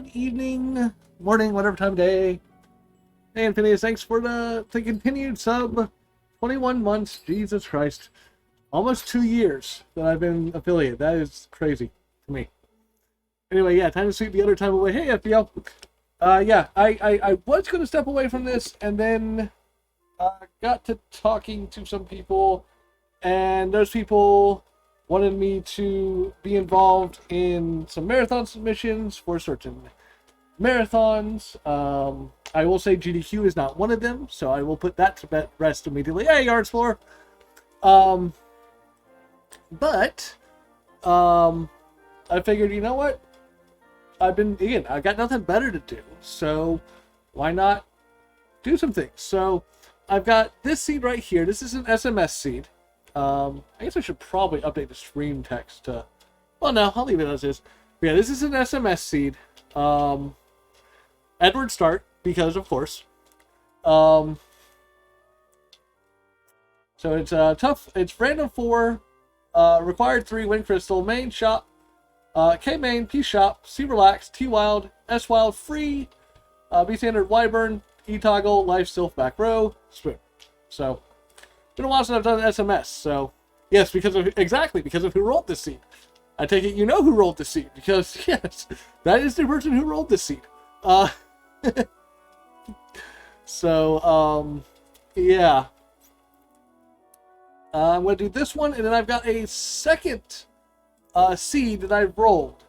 good evening, morning, whatever time of day. Hey, Infinity, thanks for the continued sub. 21 months, Jesus Christ. Almost 2 years that I've been affiliate. That is crazy to me. Anyway, yeah, time to sweep the other time away. Hey, FBL. Yeah, I was going to step away from this, and then got to talking to some people, and those people wanted me to be involved in some marathon submissions for certain marathons. I will say GDQ is not one of them, so I will put that to rest immediately. Hey, Yards Floor. But I figured, you know what? I got nothing better to do, so why not do some things? So I've got this seed right here. This is an SMS seed. I guess I should probably update the stream text to... Well, no, I'll leave it as is. But yeah, this is an SMS seed. Edward Start, because of course. So it's tough. It's random 4, required 3, win crystal, main shop, K main, P shop, C relax, T wild, S wild, free, B standard, Wyvern, E toggle, life, sylph, back row, swim. So been a while since I've done SMS. So yes, because of who rolled this seed. I take it you know who rolled this seed, because yes, that is the person who rolled this seed. So yeah. I'm going to do this one, and then I've got a second seed that I've rolled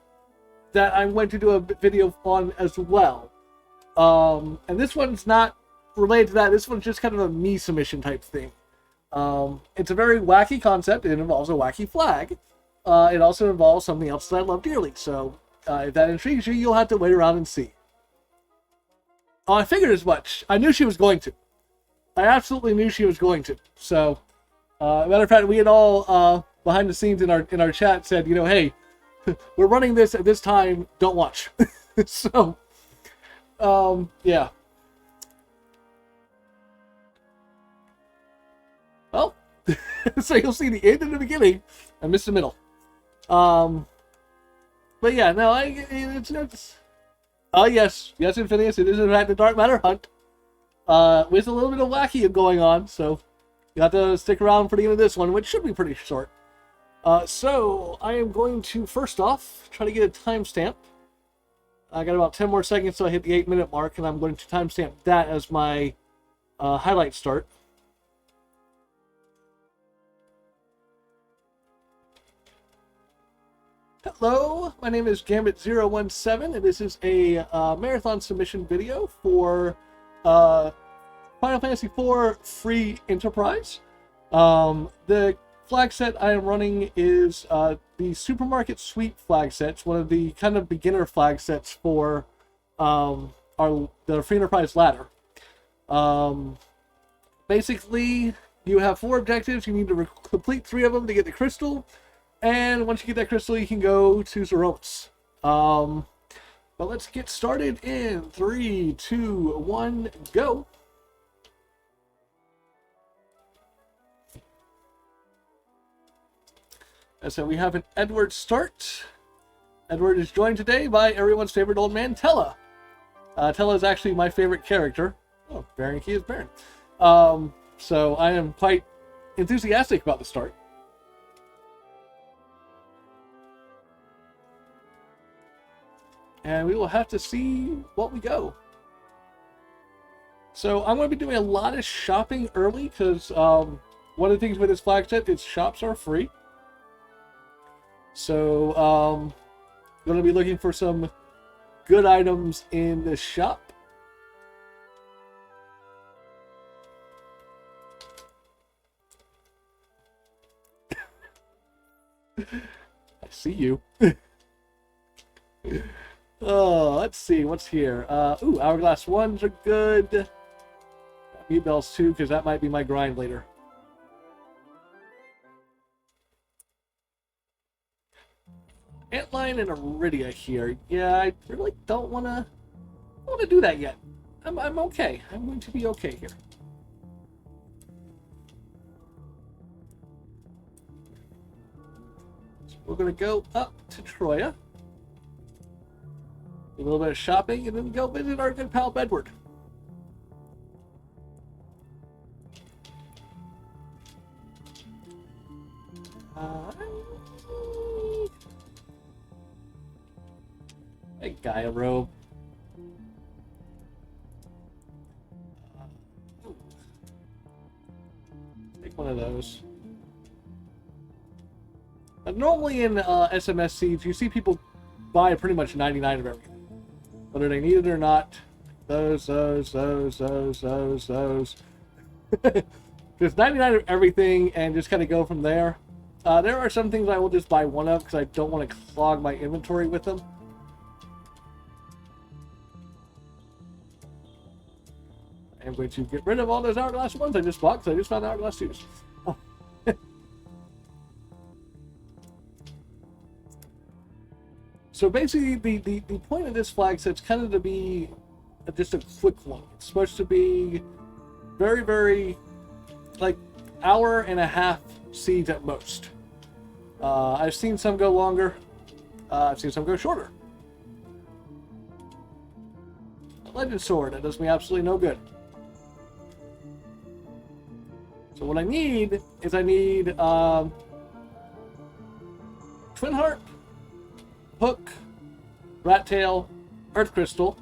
that I'm going to do a video on as well. And this one's not related to that. This one's just kind of a me submission type thing. It's a very wacky concept. It involves a wacky flag. It also involves something else that I love dearly. So if that intrigues you, you'll have to wait around and see. Oh, I figured as much. I knew she was going to. I absolutely knew she was going to. So... matter of fact, we had all behind the scenes in our chat said, you know, hey, we're running this at this time. Don't watch. So, yeah. Well, so you'll see the end and the beginning. I missed the middle. But yeah, no, it's oh yes, Infinius, it is in fact the Dark Matter hunt. With a little bit of wacky going on, so. You have to stick around for the end of this one, which should be pretty short. So, I am going to, first off, try to get a timestamp. I got about 10 more seconds till I hit the 8-minute mark, and I'm going to timestamp that as my highlight start. Hello, my name is Gambit017, and this is a marathon submission video for... Final Fantasy IV Free Enterprise. The flag set I am running is the Supermarket Sweep flag set. It's one of the kind of beginner flag sets for the Free Enterprise ladder. Basically, you have 4 objectives. You need to complete 3 of them to get the crystal. And once you get that crystal, you can go to Zeronis. But let's get started in 3, 2, 1, go. So we have an Edward start. Edward is joined today by everyone's favorite old man, Tella. Tella is actually my favorite character. Oh, Baron Key is Baron. So I am quite enthusiastic about the start. And we will have to see what we go. So I'm going to be doing a lot of shopping early because one of the things with this flag set is shops are free. So, going to be looking for some good items in the shop. I see you. Oh, let's see what's here. Ooh, Hourglass 1s are good. Meat Bells 2, because that might be my grind later. Antlion and Iridia here. Yeah, I really don't want to do that yet. I'm okay. I'm going to be okay here. So we're going to go up to Troya. a little bit of shopping, and then go visit our good pal Bedward. Hey, Gaia robe. Take one of those. Normally in SMS seeds, you see people buy pretty much 99 of everything. Whether they need it or not. Those. Just 99 of everything and just kind of go from there. There are some things I will just buy one of because I don't want to clog my inventory with them. I'm going to get rid of all those hourglass ones I just bought because I just found hourglass 2s. Oh. So basically, the point of this flag set's kind of to be just a quick one. It's supposed to be very, very, like, hour and a half seeds at most. I've seen some go longer. I've seen some go shorter. A legend sword, that does me absolutely no good. So what I need is Twin Heart, Hook, Rat Tail, Earth Crystal,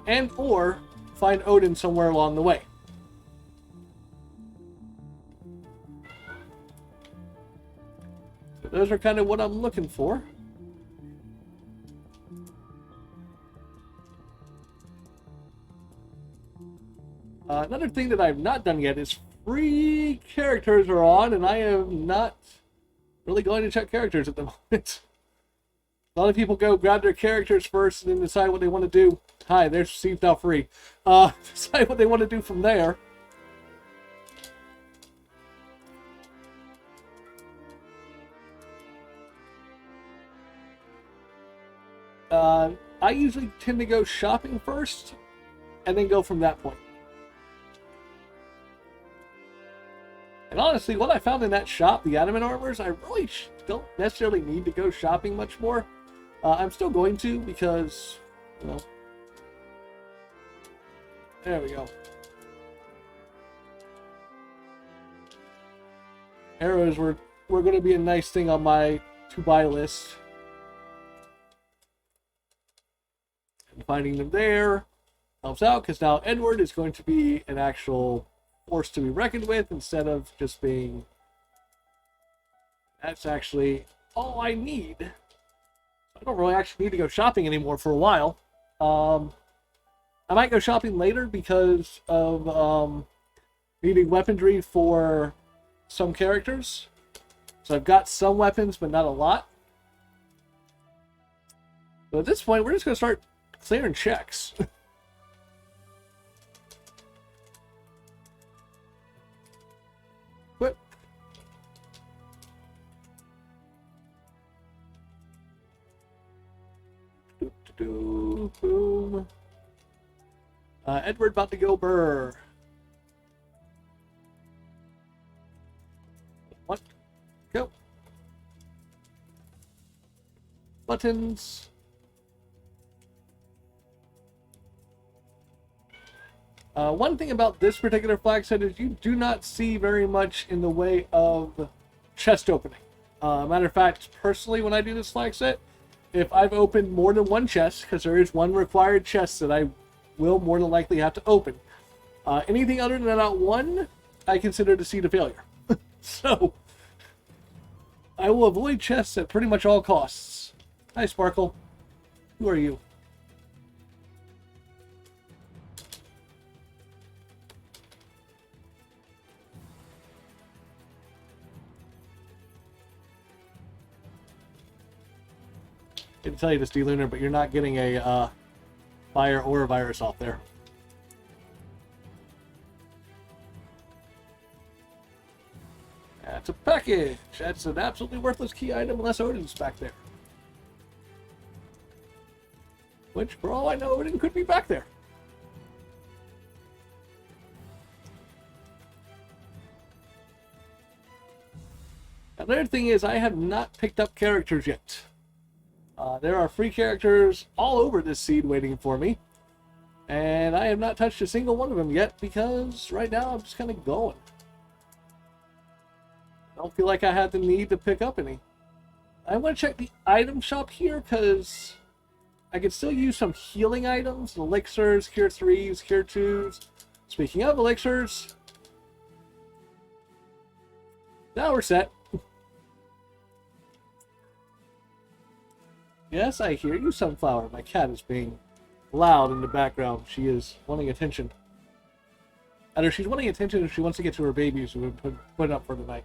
and or find Odin somewhere along the way. So those are kind of what I'm looking for. Another thing that I've not done yet is free characters are on, and I am not really going to check characters at the moment. A lot of people go grab their characters first and then decide what they want to do. Hi, there's received now free. Decide what they want to do from there. I usually tend to go shopping first and then go from that point. And honestly, what I found in that shop, the adamant armors, I really don't necessarily need to go shopping much more. I'm still going to because, you know, there we go. Arrows were going to be a nice thing on my to-buy list. And finding them there helps out because now Edward is going to be an actual force to be reckoned with instead of just being... That's actually all I need. I don't really actually need to go shopping anymore for a while. I might go shopping later because of needing weaponry for some characters. So I've got some weapons, but not a lot. But at this point, we're just going to start clearing checks. Quit. Boom. Edward about to go burr. What? Go. Buttons. One thing about this particular flag set is you do not see very much in the way of chest opening. Matter of fact, personally, when I do this flag set, if I've opened more than one chest, because there is one required chest that I will more than likely have to open, anything other than that one, I consider the seed of failure. So, I will avoid chests at pretty much all costs. Hi, Sparkle. Who are you? I can tell you this, D-Lunar, but you're not getting a fire or a virus off there. That's a package. That's an absolutely worthless key item unless Odin's back there. Which, for all I know, Odin could be back there. Another thing is I have not picked up characters yet. There are free characters all over this seed waiting for me. And I have not touched a single one of them yet because right now I'm just kind of going. I don't feel like I have the need to pick up any. I want to check the item shop here because I could still use some healing items, elixirs, cure 3s, cure 2s. Speaking of elixirs, now we're set. Yes, I hear you, Sunflower. My cat is being loud in the background. She is wanting attention. Either she's wanting attention or she wants to get to her babies who have been put up for the night.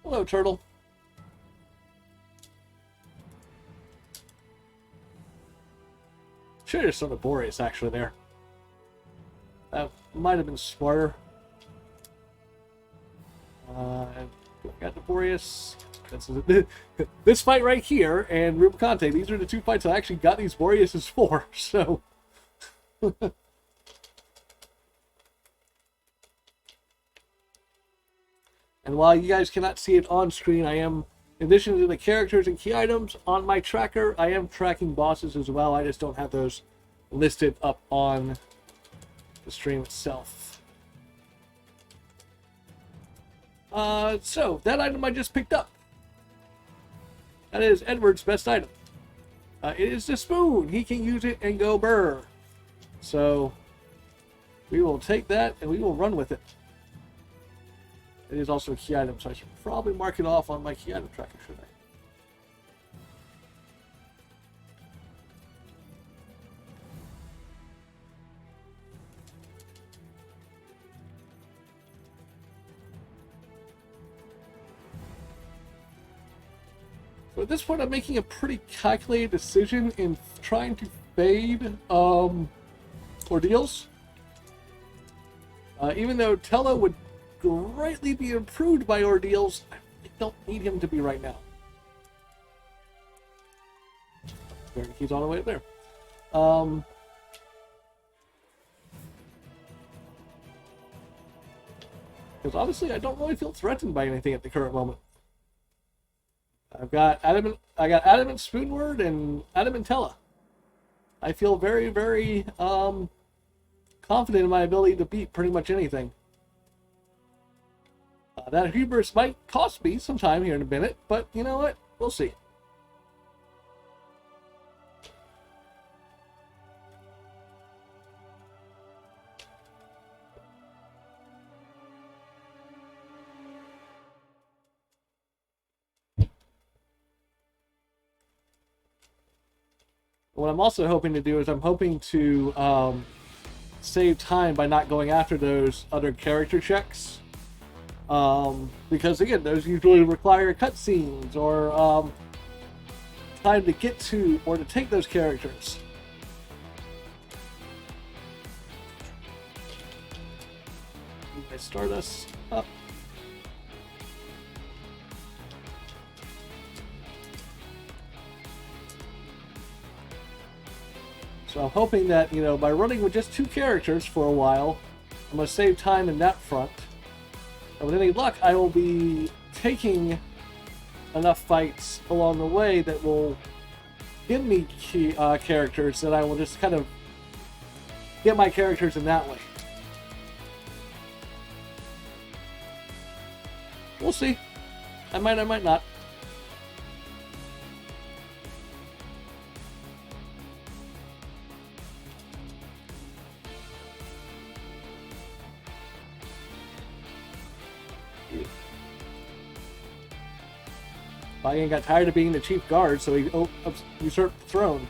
Hello, turtle. Should have some Boreas actually there. That might have been smarter. Got the Boreas. This fight right here and Rubicante, these are the two fights I actually got these Boreases for, so. And while you guys cannot see it on screen, I am, in addition to the characters and key items on my tracker, I am tracking bosses as well. I just don't have those listed up on the stream itself. So, that item I just picked up. That is Edward's best item. It is the spoon. He can use it and go burr. So, we will take that and we will run with it. It is also a key item, so I should probably mark it off on my key item tracker, shouldn't I? So at this point, I'm making a pretty calculated decision in trying to fade ordeals. Even though Tello would greatly be improved by ordeals, I don't need him to be right now. There, he's on the way up there. Because honestly, I don't really feel threatened by anything at the current moment. I got Adamant Spoonword and Adamantella. I feel very, very confident in my ability to beat pretty much anything. That hubris might cost me some time here in a minute, but you know what? We'll see. What I'm also hoping to do is I'm hoping to save time by not going after those other character checks. Because again, those usually require cutscenes or time to get to or to take those characters. I start us up. So I'm hoping that, you know, by running with just 2 characters for a while, I'm going to save time in that front. And with any luck, I will be taking enough fights along the way that will give me key characters that I will just kind of get my characters in that way. We'll see. I might not. Baiyan got tired of being the chief guard, so he usurped the throne.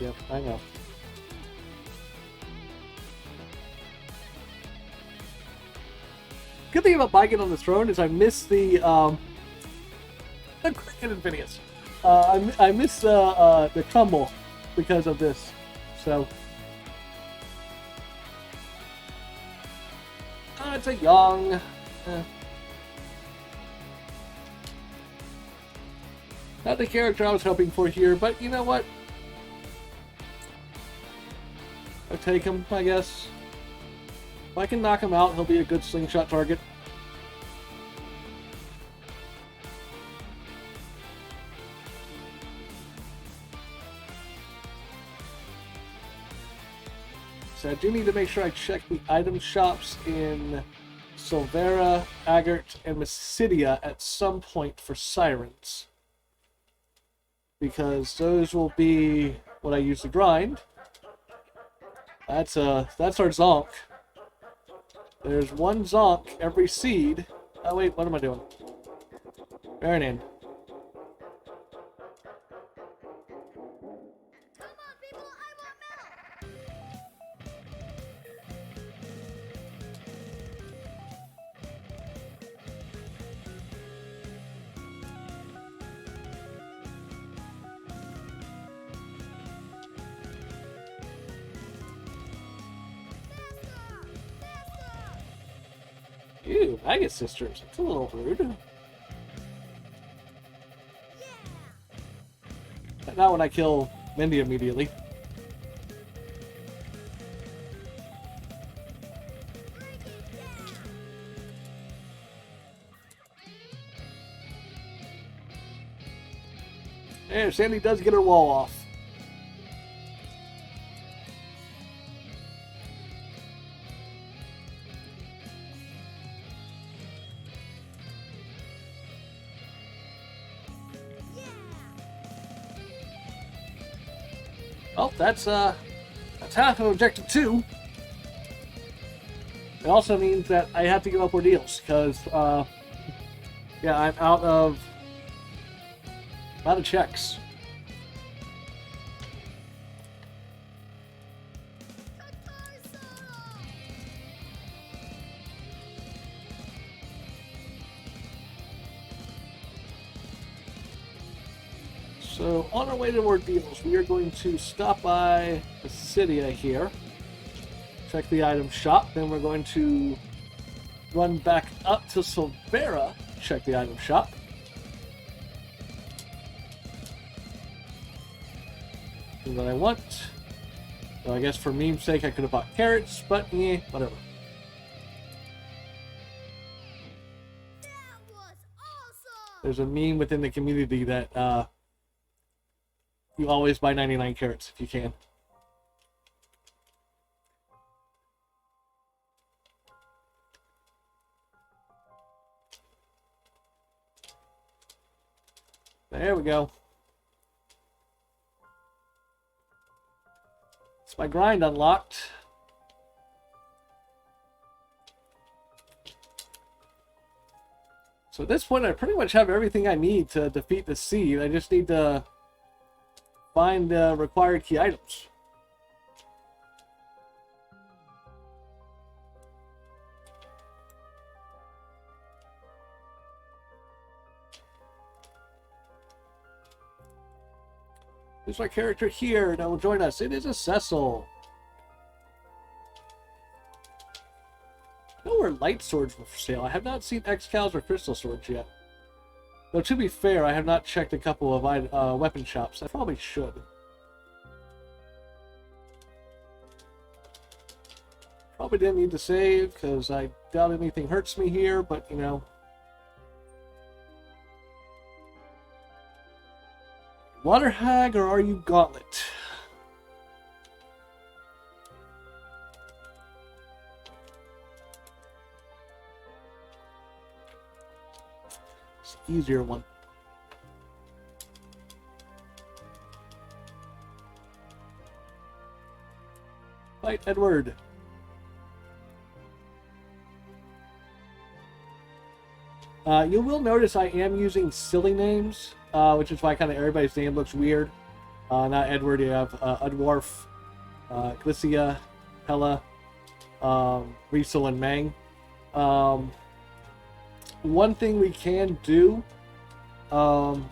Yep, I know. Good thing about Baiyan on the throne is I miss the cricket and Phineas. I miss the crumble because of this. So it's a young. Not the character I was hoping for here, but you know what? I'll take him, I guess. If I can knock him out, he'll be a good slingshot target. So I do need to make sure I check the item shops in Silvera, Agert, and Mysidia at some point for sirens. Because those will be what I use to grind. That's our zonk. There's one zonk every seed. Oh wait, what am I doing? Baronin. Ew, Maggot Sisters. It's a little rude. Not when I kill Mindy immediately. There, Sandy does get her wall off. Well, that's half of objective 2. It also means that I have to give up ordeals because, yeah, I'm out of checks. So, on our way to ordeals, we are going to stop by Mysidia here, check the item shop, then we're going to run back up to Silvera, check the item shop. And what I want. So I guess for meme's sake I could have bought carrots, but yeah, whatever. That was awesome! There's a meme within the community that you always buy 99 carrots if you can. There we go. It's my grind unlocked. So at this point I pretty much have everything I need to defeat the seed. I just need to find the required key items. There's my character here that will join us. It is a Cecil. I know where light swords were for sale. I have not seen X-Cows or crystal swords yet. Though, to be fair, I have not checked a couple of weapon shops. I probably should. Probably didn't need to save, because I doubt anything hurts me here, but, you know. Water Hag, or are you Gauntlet? Easier one. Fight Edward. You will notice I am using silly names, which is why kind of everybody's name looks weird. Not Edward, you have Udwarf, Glycia, Hella, Riesel, and Mang. One thing we can do, and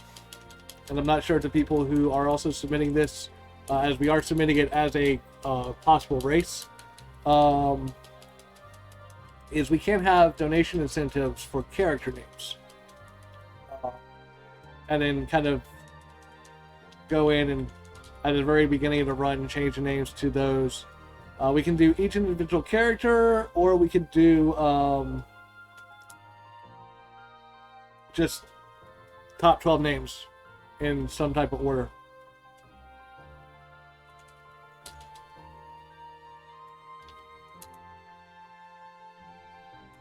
I'm not sure to people who are also submitting this, as we are submitting it as a possible race, is we can't have donation incentives for character names. And then kind of go in and at the very beginning of the run change the names to those. We can do each individual character, or we could do just top 12 names in some type of order.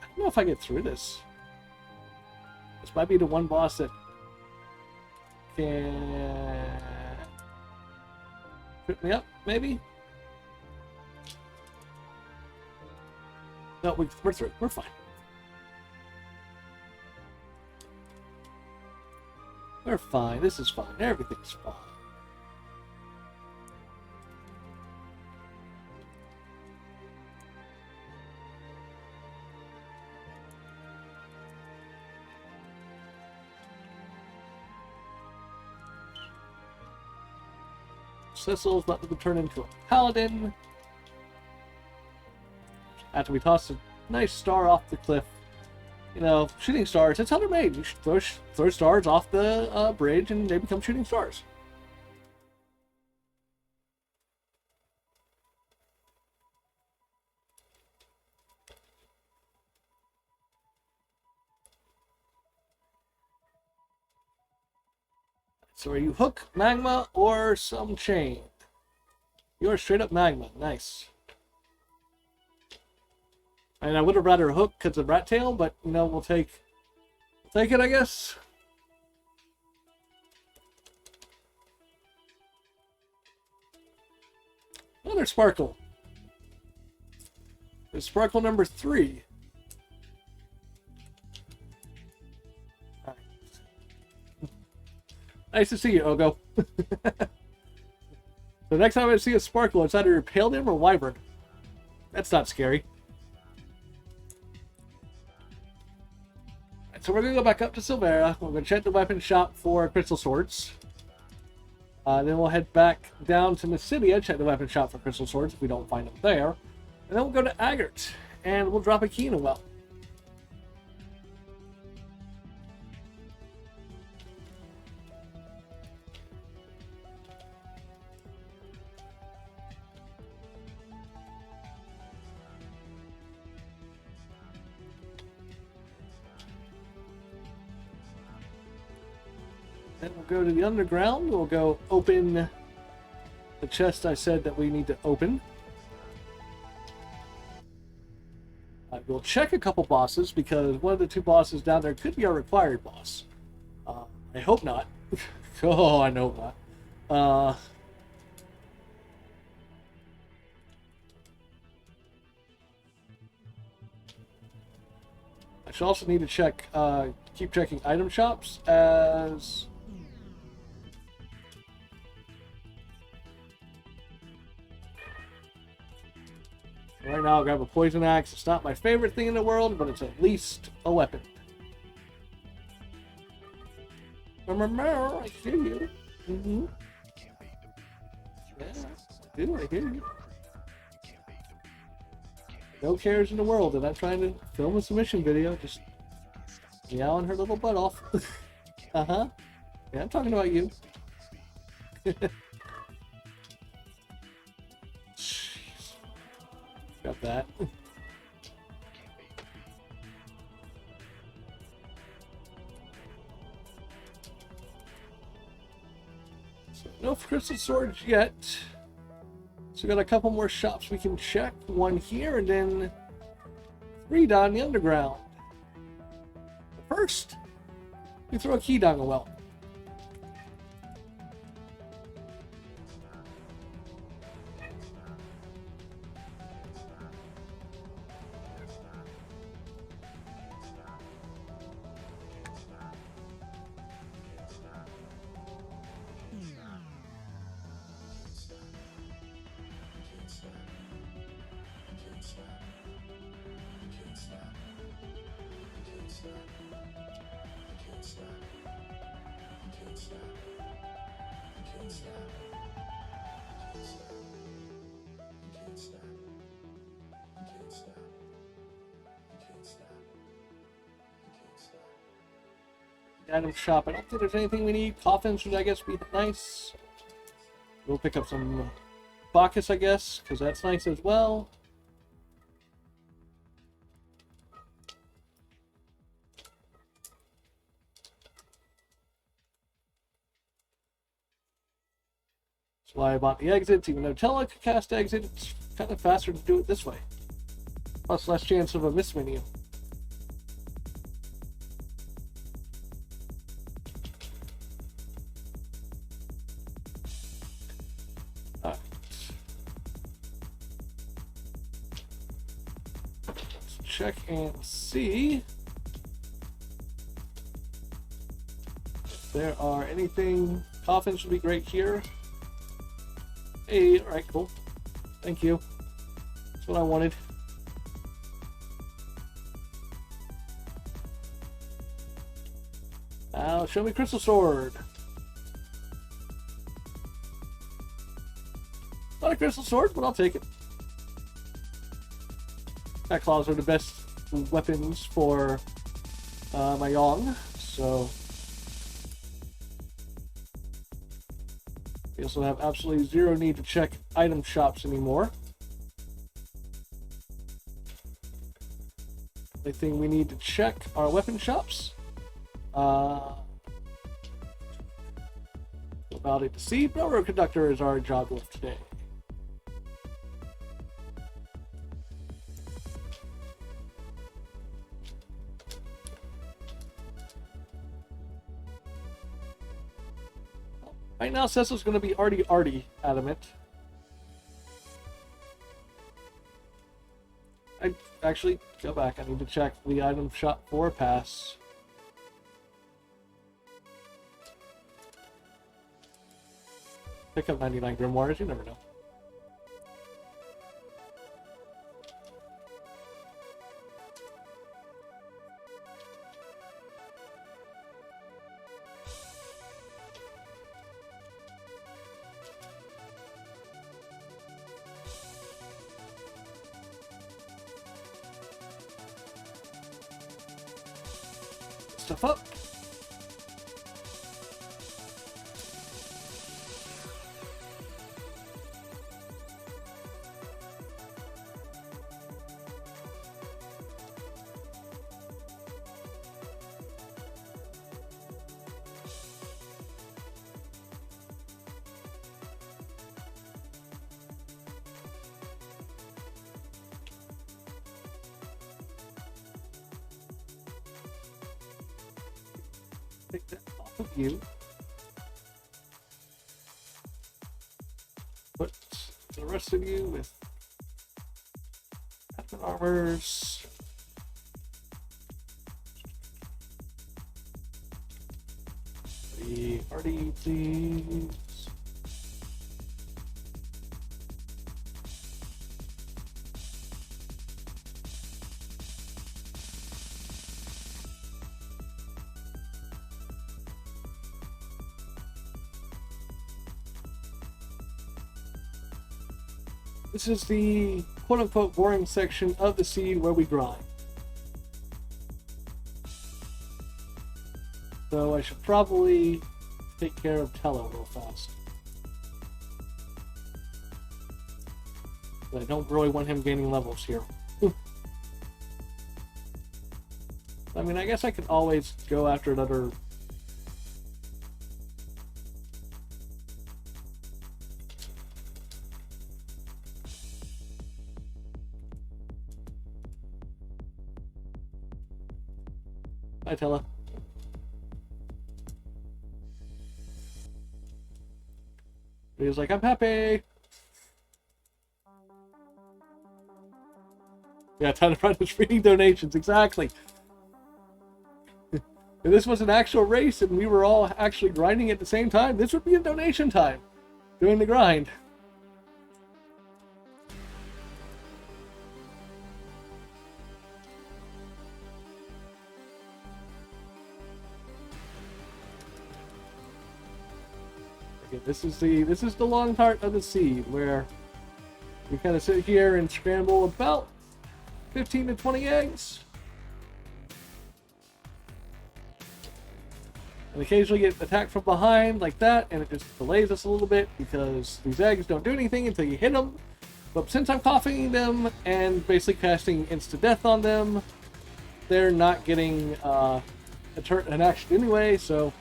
I don't know if I get through this. This might be the one boss that can trip me up, maybe? No, we're through. We're fine. We're fine. This is fine. Everything's fine. Cecil's about to turn into a paladin. After we toss a nice star off the cliff. You know, shooting stars, it's how they're made. You should throw stars off the bridge and they become shooting stars. So are you hook, magma, or some chain? You're straight up magma. Nice. And I would have rather hook because of rat tail, but you know, we'll take it, I guess. Another sparkle. It's sparkle number 3. Nice to see you, Ogo. The next time I see a sparkle, it's either Paladin or Wyvern. That's not scary. So we're going to go back up to Silvera. We're going to check the weapon shop for crystal swords. Then we'll head back down to Mysidia, check the weapon shop for crystal swords if we don't find them there. And then we'll go to Agert, and we'll drop a key in a well. Then we'll go to the underground. We'll go open the chest I said that we need to open. We'll check a couple bosses because one of the 2 bosses down there could be our required boss. I hope not. Oh, I know not. I should also need to check, keep checking item shops as... Right now I'll grab a poison axe. It's not my favorite thing in the world, but it's at least a weapon. I hear you. Mm-hmm. Yeah, I do. I hear you. No cares in the world. I'm not trying to film a submission video. Just meowing her little butt off. Uh-huh. Yeah, I'm talking about you. Got that. So no crystal swords yet. So we got a couple more shops we can check. 1 here and then 3 down the underground. But first, we throw a key down the well. Item shop. I don't think there's anything we need. Coffins would, I guess, be nice. We'll pick up some Bacchus, I guess, because that's nice as well. That's why I bought the exits, even though Tella could cast exit, it's kind of faster to do it this way. Plus less chance of a miss menu. Alright. Let's check and see if there are anything. Coffins would be great here. Hey, alright, cool. Thank you. That's what I wanted. Now, show me Crystal Sword. Not a Crystal Sword, but I'll take it. That claws are the best weapons for my Yong, so... We also have absolutely zero need to check item shops anymore. The thing we need to check are weapon shops. About it to see. Railroad Conductor is our job of today. Right now, Cecil's going to be arty adamant. I actually go back. I need to check the item shop for a pass. Pick up 99 grimoires. You never know. Stuff up. Take that off of you. Put the rest of you with admin armors. The party, please. This is the quote-unquote boring section of the seed where we grind. So I should probably take care of Tello real fast. But I don't really want him gaining levels here. I mean, I guess I could always go after another... Hi, Tella. He was like, I'm happy! Yeah, time to run his reading donations, exactly. If this was an actual race and we were all actually grinding at the same time, this would be a donation time. Doing the grind. Okay, this is the long part of the seed where we kind of sit here and scramble about 15 to 20 eggs. and occasionally get attacked from behind like that, and it just delays us a little bit because these eggs don't do anything until you hit them. But since I'm coughing them and basically casting insta-death on them, they're not getting an action anyway, so...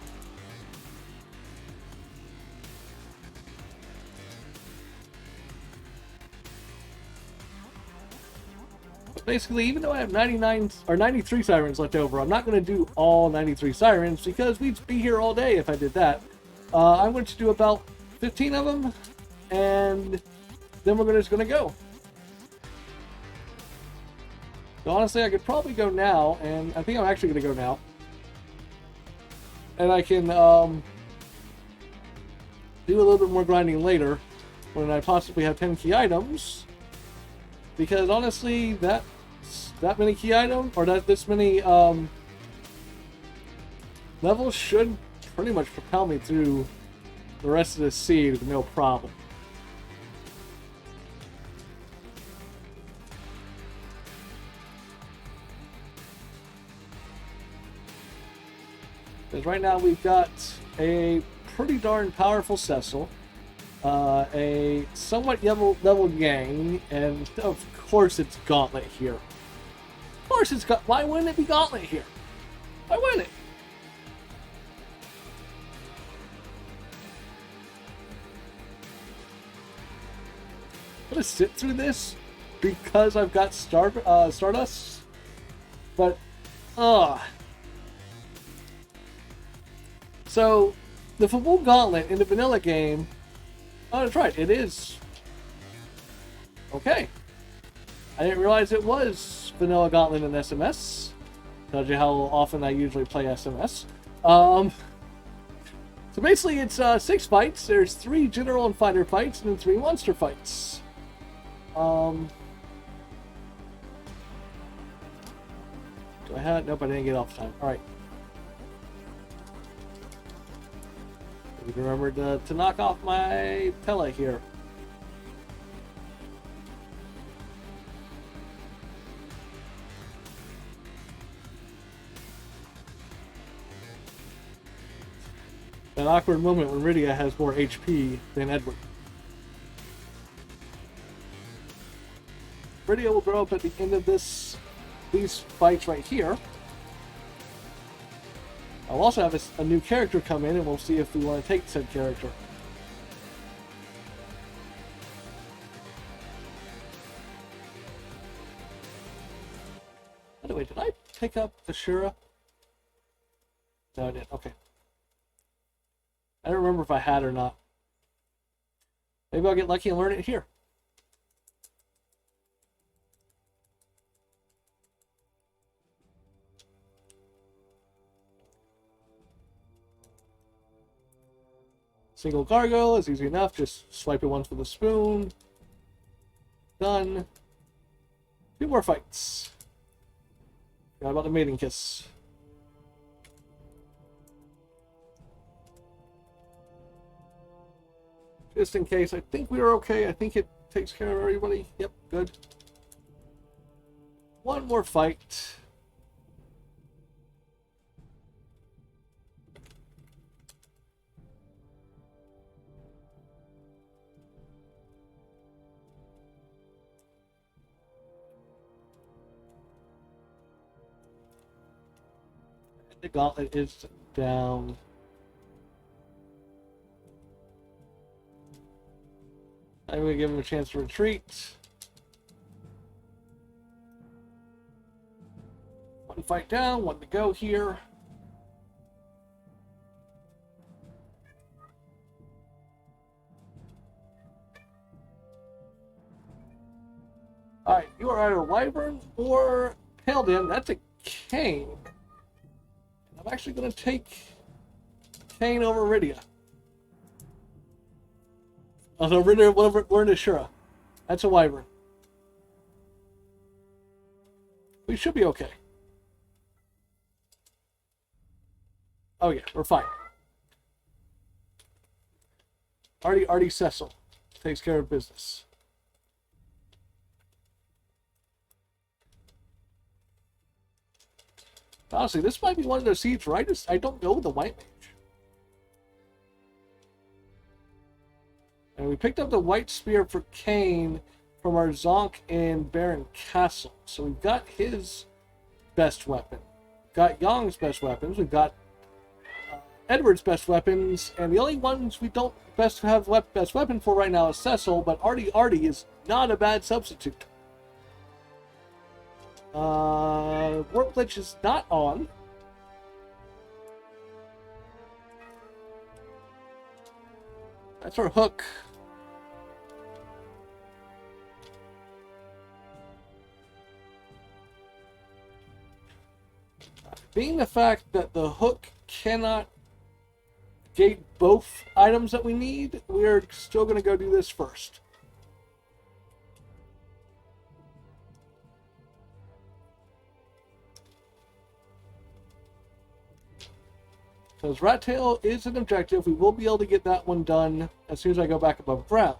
But basically, even though I have 99 or 93 sirens left over, I'm not going to do all 93 sirens because we'd be here all day if I did that. I'm going to do about 15 of them, and then we're just going to go. So honestly, I could probably go now, and I think I'm actually going to go now. And I can do a little bit more grinding later when I possibly have 10 key items. Because honestly, that many key items, or this many levels should pretty much propel me through the rest of the seed with no problem. Because right now we've got a pretty darn powerful Cecil, a somewhat level gang, and of course it's Gauntlet here. Of course it's got. Why wouldn't it be Gauntlet here? Why wouldn't it? I'm gonna sit through this because I've got Stardust, but So, the full Gauntlet in the vanilla game, oh, that's right, it is. Okay. I didn't realize it was vanilla Gauntlet in SMS. Tells you how often I usually play SMS. So basically it's 6 fights. There's 3 general and fighter fights, and then 3 monster fights. Do I have? Nope, I didn't get off time. Alright. Remember to knock off my Pele here. An awkward moment when Rydia has more HP than Edward. Rydia will grow up at the end of these fights right here. I'll also have a new character come in, and we'll see if we want to take said character. By the way, did I pick up Ashura? No, I didn't. Okay. I don't remember if I had or not. Maybe I'll get lucky and learn it here. Single gargoyle is easy enough. Just swipe it once with a spoon. Done. 2 more fights. Forgot about the mating kiss. Just in case, I think we are okay. I think it takes care of everybody. Yep, good. 1 more fight. The gauntlet is down. I'm going to give him a chance to retreat. 1 fight down, 1 to go here. Alright, you are either Wyvern or Paladin. That's a Cane. I'm actually going to take Cane over Rydia. Oh, so Rydia will learn Ashura. That's a Wyvern. We should be okay. Oh yeah, we're fine. Artie Cecil takes care of business. Honestly, this might be one of those seeds where I don't know the white mage. we picked up the white spear for Kane from our Zonk in Baron Castle. So we've got his best weapon. Got Yong's best weapons. We've got Edward's best weapons. And the only ones we don't best have best weapon for right now is Cecil. But Artie is not a bad substitute. Warp Glitch is not on. That's our hook. Being the fact that the hook cannot gate both items that we need, we're still going to go do this first. Because Rat Tail is an objective, we will be able to get that one done as soon as I go back above ground.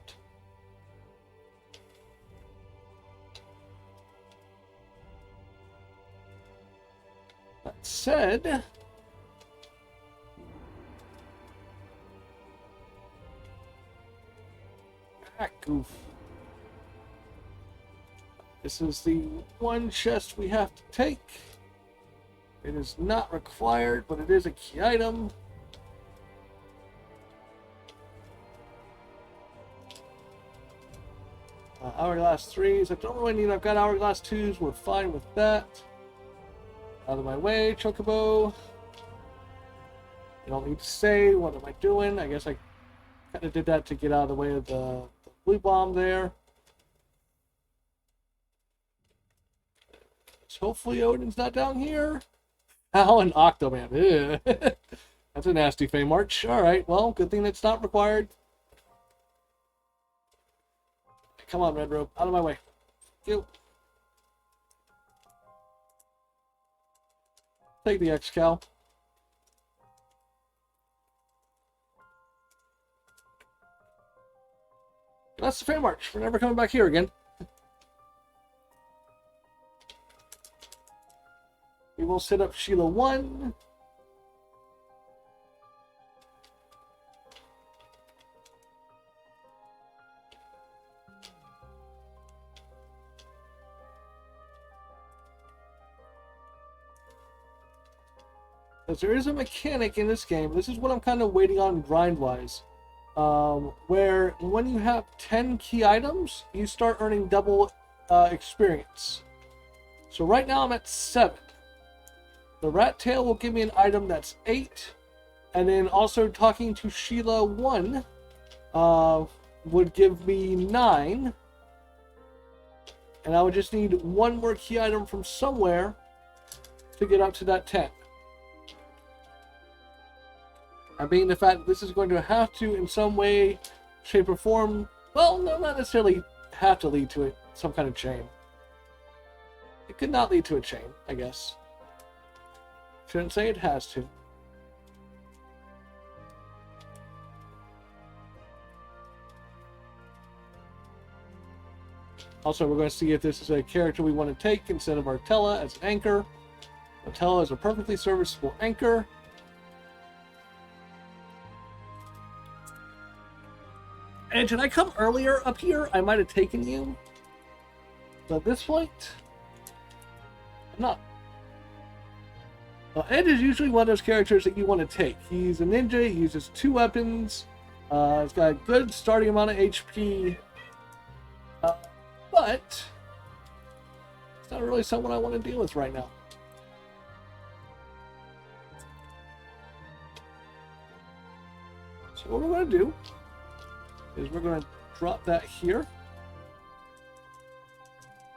That said, goof. This is the one chest we have to take. It is not required, but it is a key item. Hourglass 3s. I don't really need. I've got Hourglass 2s. We're fine with that. Out of my way, Chocobo. You don't need to say, what am I doing? I guess I kind of did that to get out of the way of the blue bomb there. So hopefully Odin's not down here. Ow, an Octoman. Ew. That's a nasty Fey March. Alright, well, good thing it's not required. Come on, Red Robe. Out of my way. You. Take the X-Cal. That's the Fey March. We're never coming back here again. We will set up Sheila 1. Because there is a mechanic in this game. This is what I'm kind of waiting on grind-wise. Where when you have 10 key items, you start earning double experience. So right now I'm at 7. The Rat Tail will give me an item that's 8. And then also talking to Sheila 1 would give me 9. And I would just need one more key item from somewhere to get up to that 10. And being the fact that this is going to have to, in some way, shape, or form, well, no, not necessarily have to lead to it, some kind of chain. It could not lead to a chain, I guess. Shouldn't say it has to. Also, we're going to see if this is a character we want to take instead of Artella as an anchor. Artella is a perfectly serviceable anchor. And did I come earlier up here? I might have taken you. But at this point, I'm not. Ed is usually one of those characters that you want to take. He's a ninja, he uses 2 weapons, he's got a good starting amount of HP, but it's not really someone I want to deal with right now. So what we're going to do is we're going to drop that here.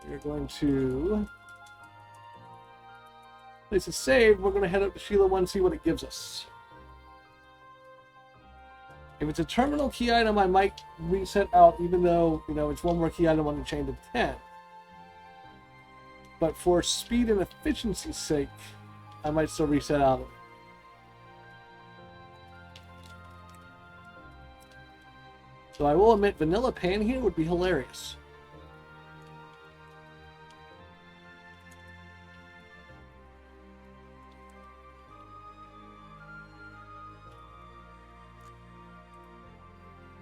We're going to place a save. We're going to head up to Sheila 1 and see what it gives us. If it's a terminal key item, I might reset out, even though, you know, it's one more key item on the chain to 10. But for speed and efficiency's sake, I might still reset out of it. So I will admit, Vanilla Pan here would be hilarious.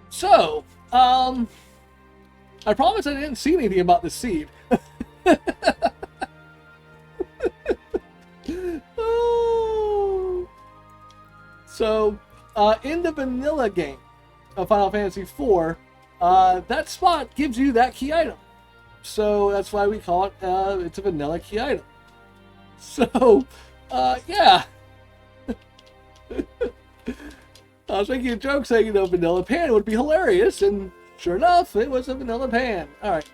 So, I promise I didn't see anything about the seed. Oh. So, in the vanilla game of Final Fantasy IV, that spot gives you that key item. So that's why we call it, it's a vanilla key item. So, yeah. I was making a joke saying, you know, vanilla pan would be hilarious, and sure enough, it was a vanilla pan. Alright.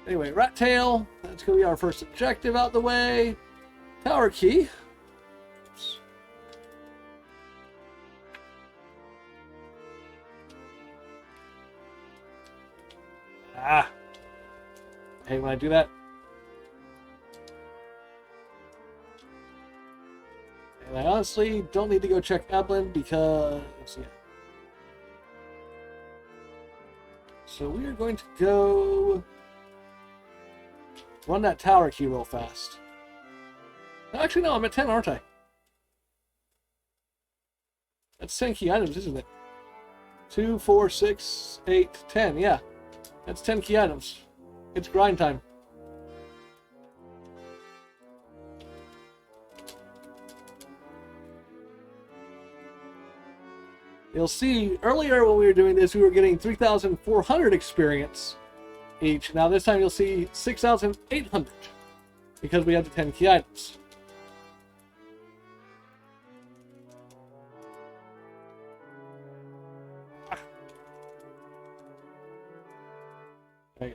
Anyway, Rat Tail. That's going to be our first objective out the way. Tower key. Oops. Ah. I hate when I do that. And I honestly don't need to go check Evelyn because, yeah. So we are going to go run that tower key real fast. Actually, no, I'm at 10, aren't I? That's 10 key items, isn't it? 2, 4, 6, 8, 10, yeah. That's 10 key items. It's grind time. You'll see, earlier when we were doing this, we were getting 3,400 experience each. Now this time you'll see 6,800 because we have the 10 key items. Okay.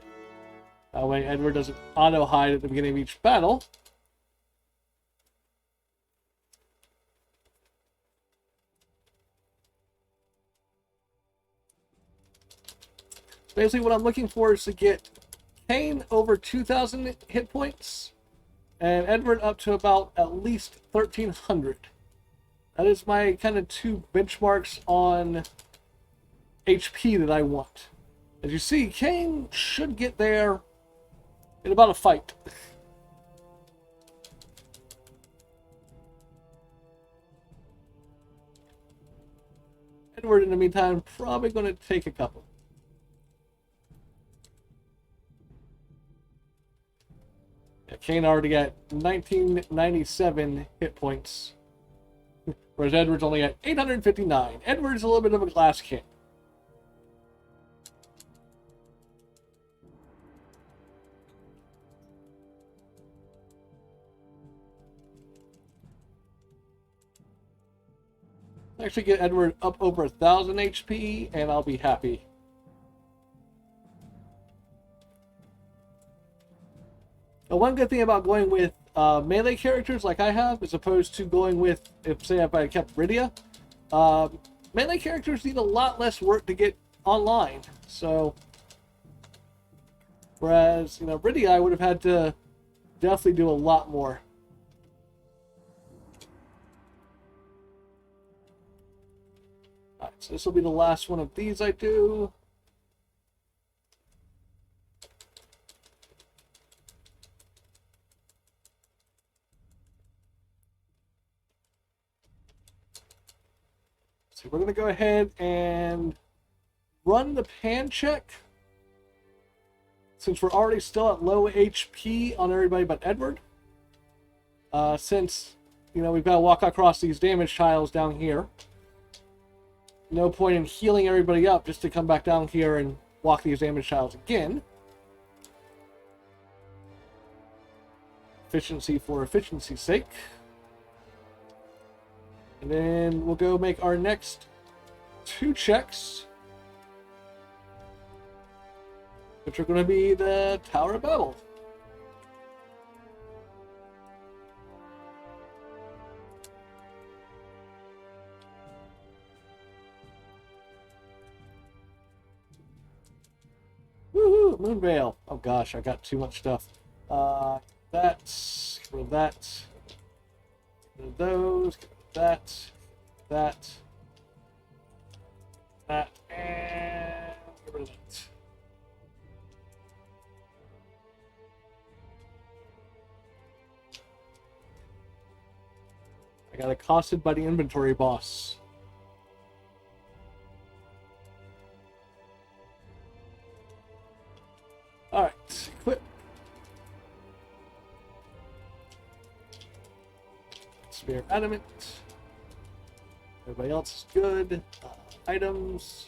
That way Edward doesn't auto-hide at the beginning of each battle. Basically, what I'm looking for is to get Kane over 2,000 hit points, and Edward up to about at least 1,300. That is my kind of two benchmarks on HP that I want. As you see, Kane should get there in about a fight. Edward, in the meantime, probably going to take a couple. Yeah, Kane already got 1997 hit points, whereas Edward's only got 859. Edward's a little bit of a glass king. Actually get Edward up over 1,000 HP, and I'll be happy. Now, one good thing about going with melee characters like I have, as opposed to going with, if I kept Rydia, melee characters need a lot less work to get online. So, whereas, you know, Rydia, I would have had to definitely do a lot more. Alright, so this will be the last one of these I do. So we're going to go ahead and run the pan check. Since we're already still at low HP on everybody but Edward. Since, you know, we've got to walk across these damage tiles down here. No point in healing everybody up just to come back down here and walk these damage tiles again. Efficiency for efficiency's sake. And then we'll go make our next 2 checks, which are going to be the Tower of Babel. Woohoo! Moonveil. Oh gosh, I got too much stuff. That's for that. Those. That, and get rid of that. I got accosted by the inventory boss. Spare adamant. Everybody else is good. Items.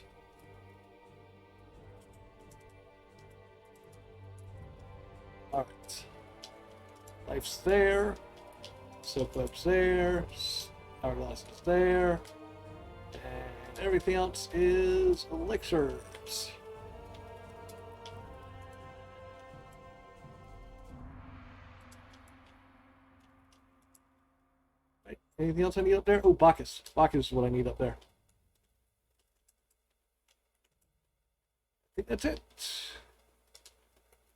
Alright. Life's there. Silk web's there. Hourglass is there. And everything else is elixirs. Right. Anything else I need up there? Oh, Bacchus. Bacchus is what I need up there. I think that's it.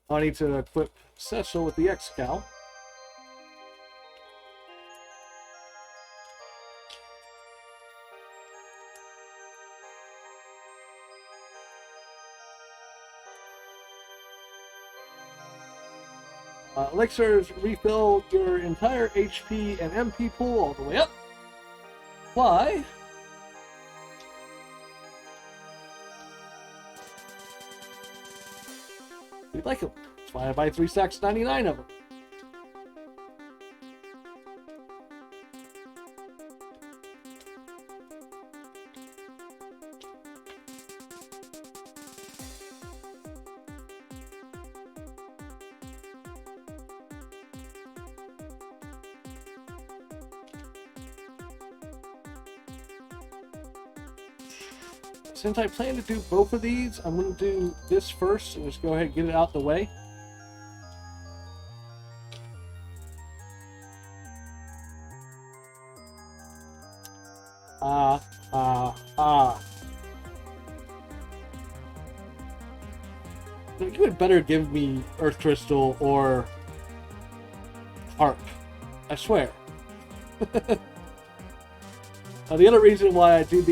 I need to equip Cecil with the X-Cow. Elixirs refill your entire HP and MP pool all the way up. Why? We like them. That's why I buy 3 stacks, 99 of them. Since I plan to do both of these, I'm going to do this first and just go ahead and get it out the way. You would better give me Earth Crystal or Harp. I swear. The other reason why I do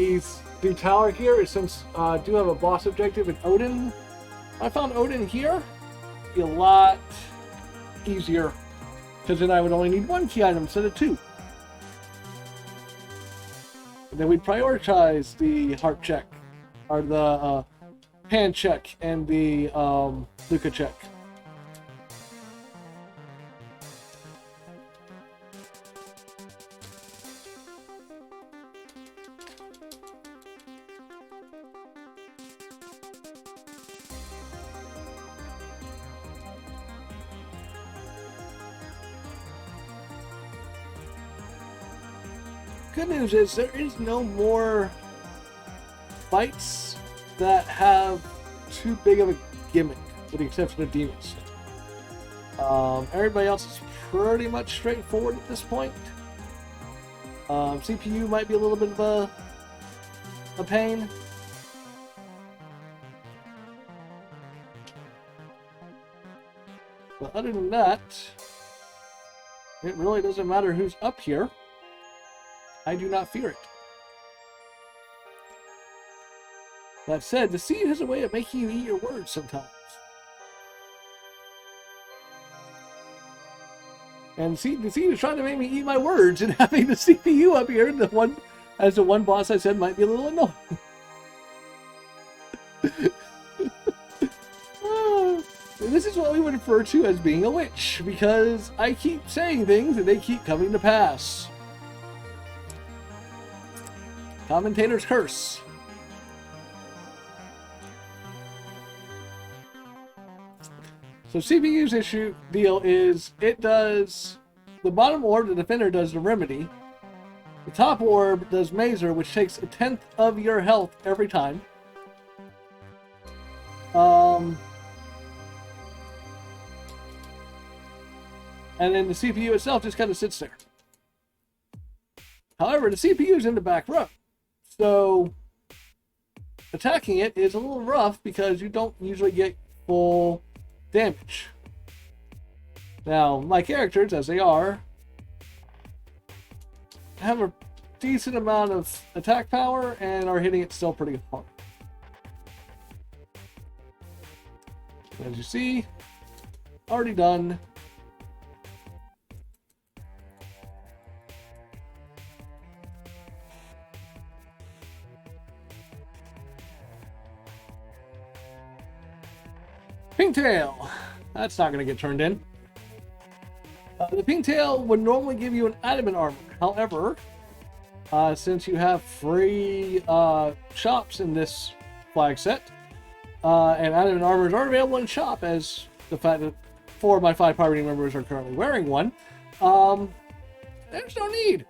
do Tower here is since I do have a boss objective in Odin. I found Odin here be a lot easier because then I would only need 1 key item instead of 2. And then we'd prioritize the Heart check, or the Pan check, and the Luca check. Good news is there is no more fights that have too big of a gimmick, with the exception of demons. Everybody else is pretty much straightforward at this point. CPU might be a little bit of a pain. But other than that, it really doesn't matter who's up here. I do not fear it. That said, the seed has a way of making you eat your words sometimes. And the seed is trying to make me eat my words, and having the CPU up here, the one boss I said might be a little annoying. This is what we would refer to as being a witch, because I keep saying things and they keep coming to pass. Commentator's curse. So CPU's deal is it does the bottom orb, the defender does the remedy. The top orb does Mazer, which takes 1/10 of your health every time. And then the CPU itself just kind of sits there. However, the CPU is in the back row. So attacking it is a little rough because you don't usually get full damage. Now, my characters, as they are, have a decent amount of attack power and are hitting it still pretty hard. As you see, already done. Pigtail! That's not going to get turned in. The pigtail would normally give you an adamant armor. However, since you have free shops in this flag set, and adamant armors are available in shop, as the fact that 4 of my 5 Pirate members are currently wearing one, there's no need.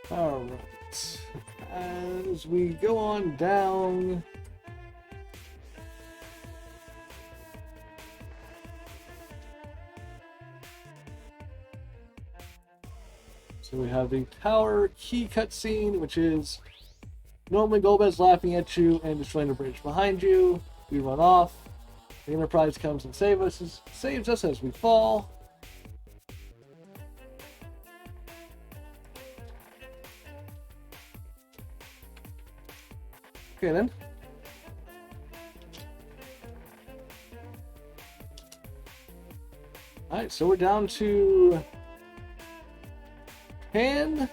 Alright, as we go on down, so we have the tower key cutscene, which is normally Golbez laughing at you and destroying the bridge behind you. We run off. The Enterprise comes and saves us as we fall. Okay then. Alright, so we're down to Pan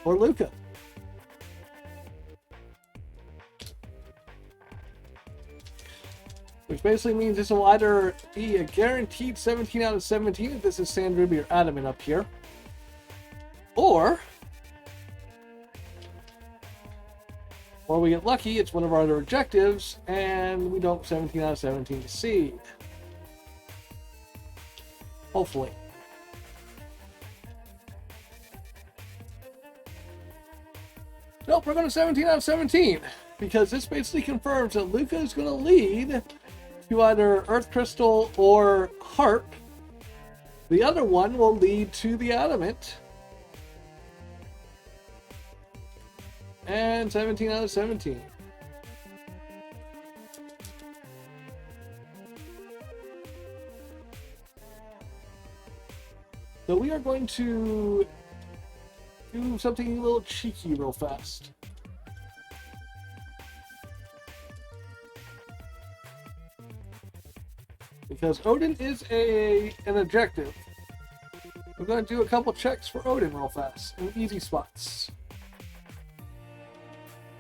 or Luca. Which basically means this will either be a guaranteed 17 out of 17 if this is Sand Ruby or Adamant up here, or we get lucky, it's one of our other objectives, and we don't 17 out of 17 to seed. Hopefully. Nope, we're going to 17 out of 17, because this basically confirms that Luca is going to lead to either Earth Crystal or Harp. The other one will lead to the Adamant. And 17 out of 17. So we are going to do something a little cheeky real fast. Because Odin is an objective. We're going to do a couple checks for Odin real fast in easy spots.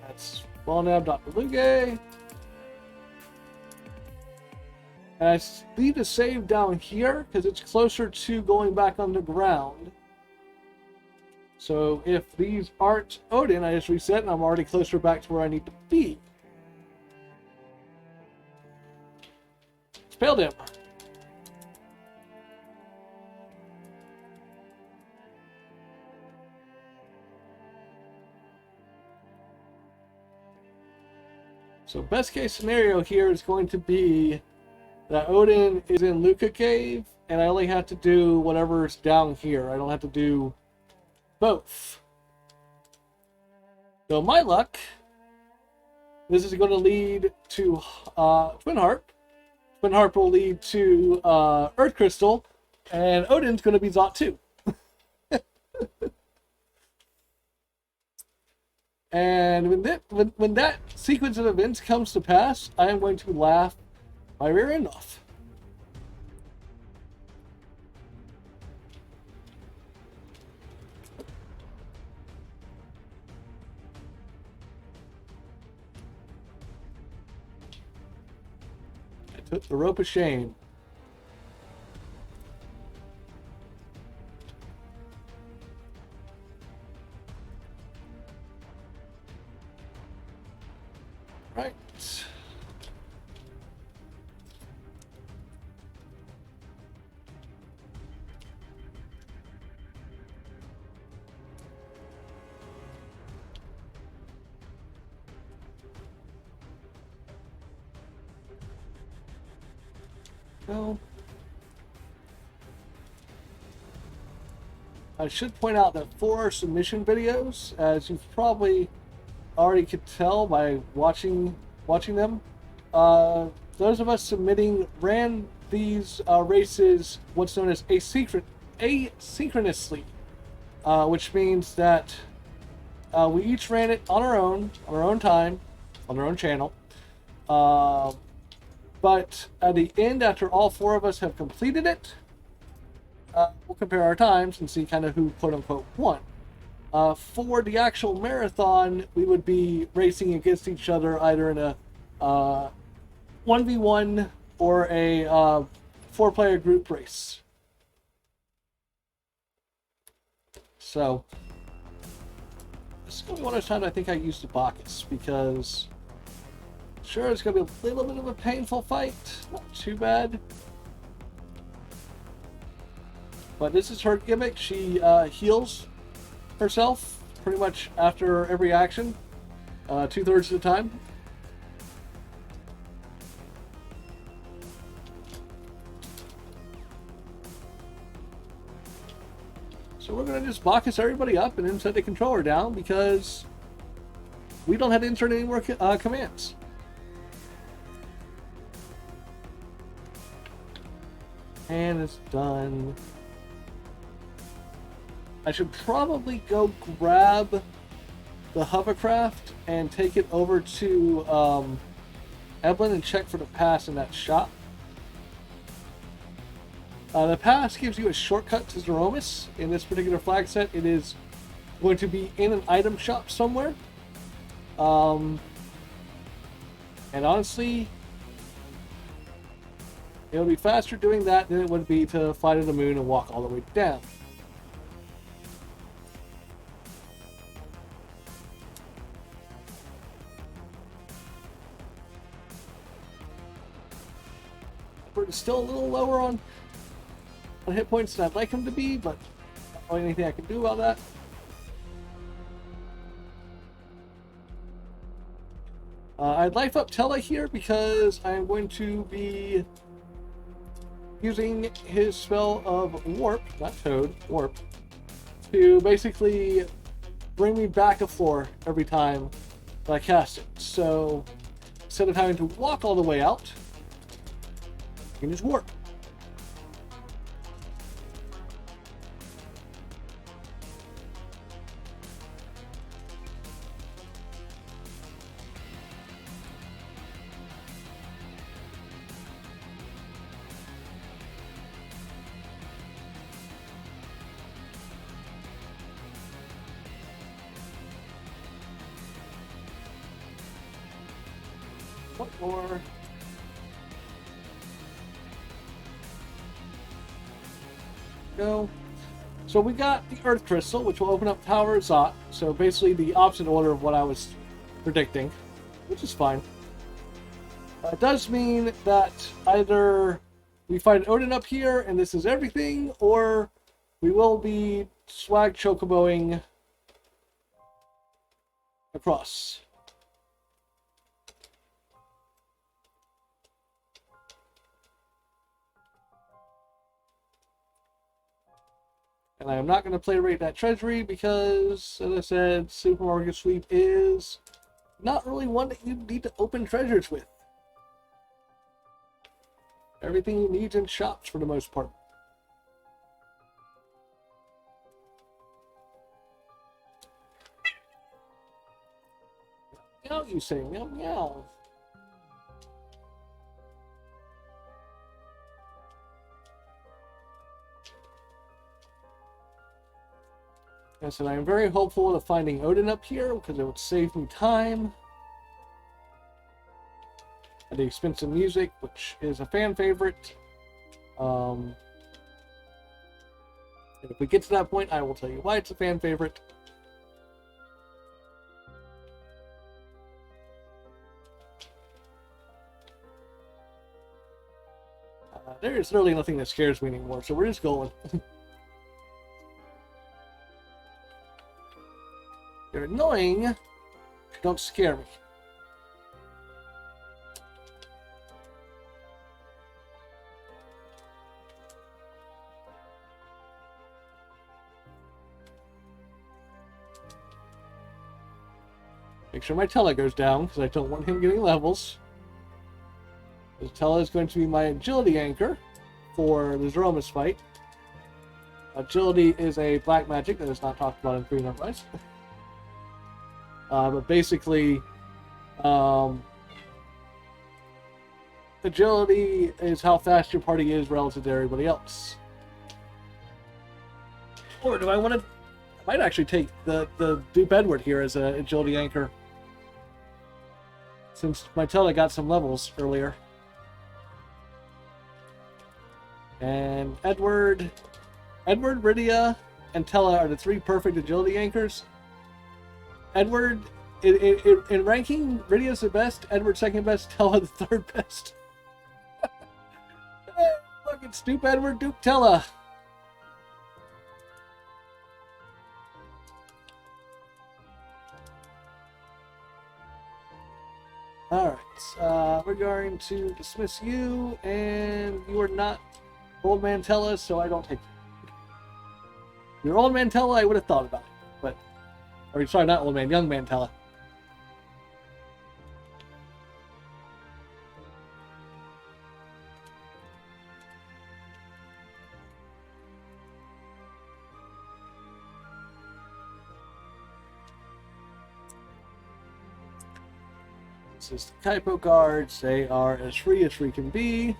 That's Balnab, Dr. Luge. And I leave the save down here because it's closer to going back underground. So if these aren't Odin, I just reset and I'm already closer back to where I need to be. Spelled him. So best case scenario here is going to be that Odin is in Luca Cave, and I only have to do whatever's down here. I don't have to do both. So my luck, this is going to lead to Twin Harp. Twin Harp will lead to Earth Crystal, and Odin's going to be Zot 2. And when that sequence of events comes to pass, I am going to laugh my rear end off. I took the rope of shame. Right. Well, I should point out that for our submission videos, as you've probably already could tell by watching them, those of us submitting ran these races what's known as asynchronously, which means that We each ran it on our own time, on our own channel. But at the end, after all four of us have completed it, we'll compare our times and see kind of who quote unquote won. For the actual marathon, we would be racing against each other either in a 1v1 or a 4-player group race. So, this is going to be one of those times I think I used the Bacchus, because sure, it's going to be a little bit of a painful fight. Not too bad. But this is her gimmick. She heals herself pretty much after every action, 2/3 of the time. So we're going to just Bacchus everybody up and then set the controller down, because we don't have to insert any more commands. And it's done. I should probably go grab the hovercraft and take it over to Evelyn and check for the pass in that shop. The pass gives you a shortcut to Zeromus. In this particular flag set, it is going to be in an item shop somewhere. And honestly, it would be faster doing that than it would be to fly to the moon and walk all the way down. It's still a little lower on hit points than I'd like him to be, but not really anything I can do about that. I'd life up Tella here because I'm going to be using his spell of Warp, not Toad, Warp, to basically bring me back a floor every time that I cast it. So instead of having to walk all the way out, you can just warp. One more. Go. So we got the Earth Crystal, which will open up Tower of Zot. So basically the opposite order of what I was predicting, which is fine. It does mean that either we find Odin up here and this is everything, or we will be swag chocoboing across. And I am not going to play rate that treasury because, as I said, Supermarket Sweep is not really one that you need to open treasures with. Everything you need in shops for the most part. Meow, you say, meow, meow. And so I am very hopeful of finding Odin up here because it would save me time at the expense of music, which is a fan favorite. And if we get to that point, I will tell you why it's a fan favorite. There is literally nothing that scares me anymore, so we're just going. You're annoying. Don't scare me. Make sure my Tella goes down, because I don't want him getting levels. Because Tella is going to be my agility anchor for the Zeromus fight. Agility is a black magic that is not talked about in Free Enterprise. But basically, agility is how fast your party is relative to everybody else. Or do I want to? I might actually take the Dupe Edward here as an agility anchor, since my Tella got some levels earlier. And Edward, Rydia, and Tella are the 3 perfect agility anchors. Edward, in ranking, Rydia's the best, Edward second best, Tella the 3rd best. Fucking Dupe Edward, Dupe Tella. Alright, we're going to dismiss you, and you are not Old Man Tella, so I don't take you. If you're Old Man Tella, I would have thought about it, but... Or, sorry, not Old Man, Young Man Tella. This is the Kaipo guards. They are as free can be.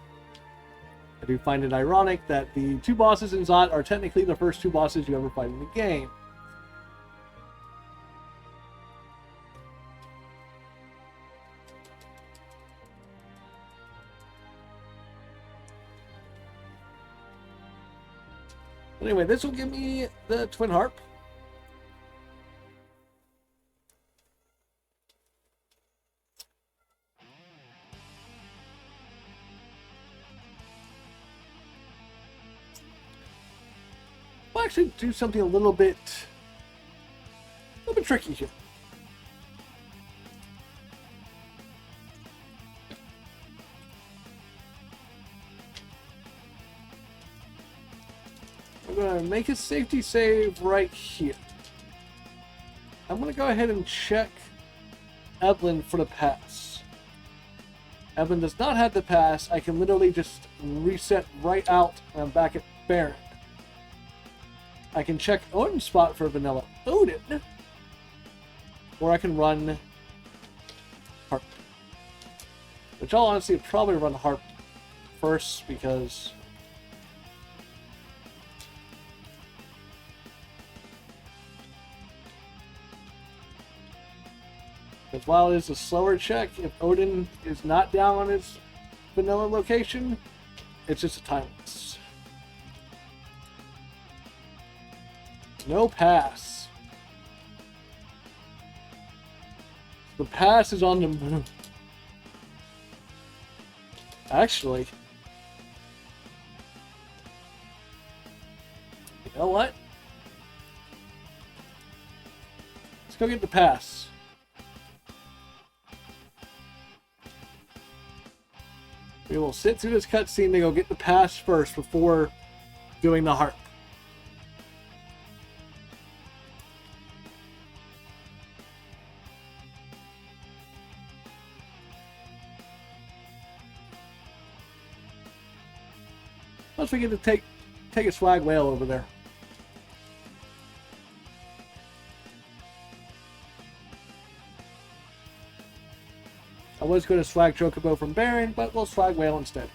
I do find it ironic that the 2 bosses in Zot are technically the first 2 bosses you ever fight in the game. Anyway, this will give me the Twin Harp. We'll actually do something a little bit tricky here. We're going to make a safety save right here. I'm going to go ahead and check Evelyn for the pass. Evelyn does not have the pass. I can literally just reset right out and I'm back at Baron. I can check Odin's spot for Vanilla Odin. Or I can run Harp. Which I'll honestly probably run Harp first because... Because while it is a slower check, if Odin is not down on his vanilla location, it's just a timeless. No pass. The pass is on the moon. Actually, you know what? Let's go get the pass. We will sit through this cutscene to go get the pass first before doing the harp. Plus we get to take a swag whale over there. I was going to swag Chocobo from Baron, but we'll swag whale instead.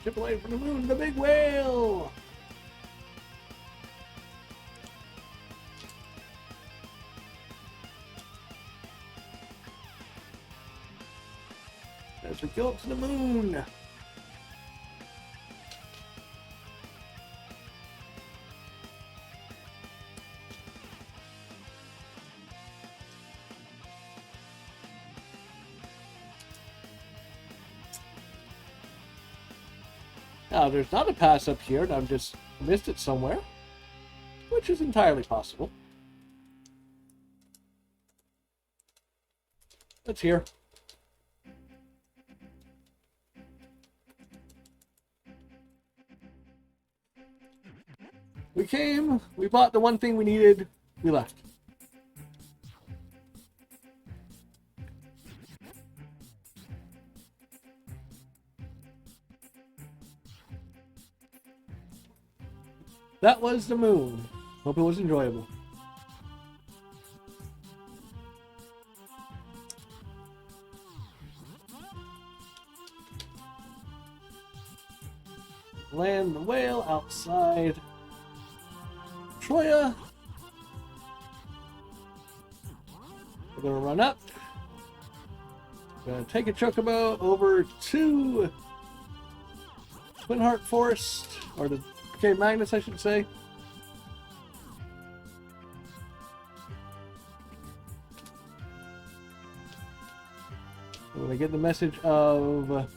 Chip away from the moon, the big whale! As we go up to the moon. Now, there's not a pass up here, and I've just missed it somewhere, which is entirely possible. It's here. We came, we bought the one thing we needed, we left. that was the moon. Hope it was enjoyable. Land the whale outside Troya. We're gonna run up. We're gonna take a chocobo over to Twin Heart Forest, or the Cave Magnus, I should say. We're gonna get the message of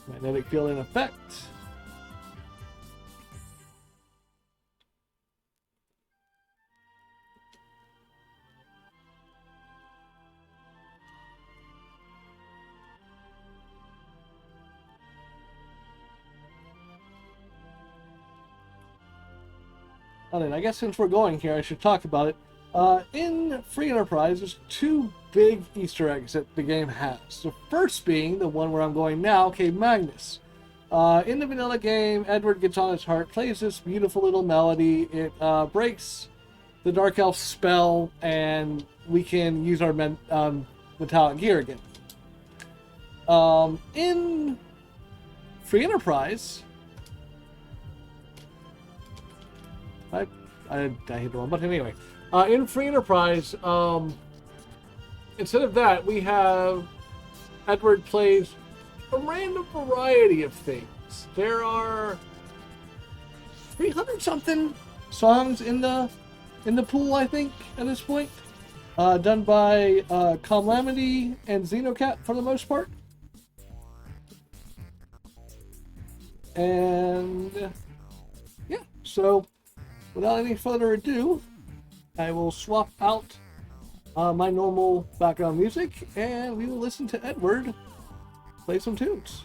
magnetic field in effect. And then I guess since we're going here, I should talk about it. In Free Enterprise, there's two big Easter eggs that the game has. The first being the one where I'm going now, Cave Magnus. In the vanilla game, Edward gets on his heart, plays this beautiful little melody. It breaks the Dark Elf spell, and we can use our metallic gear again. In Free Enterprise, I hit the wrong button anyway. In Free Enterprise, instead of that, we have Edward plays a random variety of things. There are 300 something songs in the pool, I think, at this point, done by Calamity and Xenocat for the most part. And yeah, so without any further ado, I will swap out my normal background music, and we will listen to Edward play some tunes.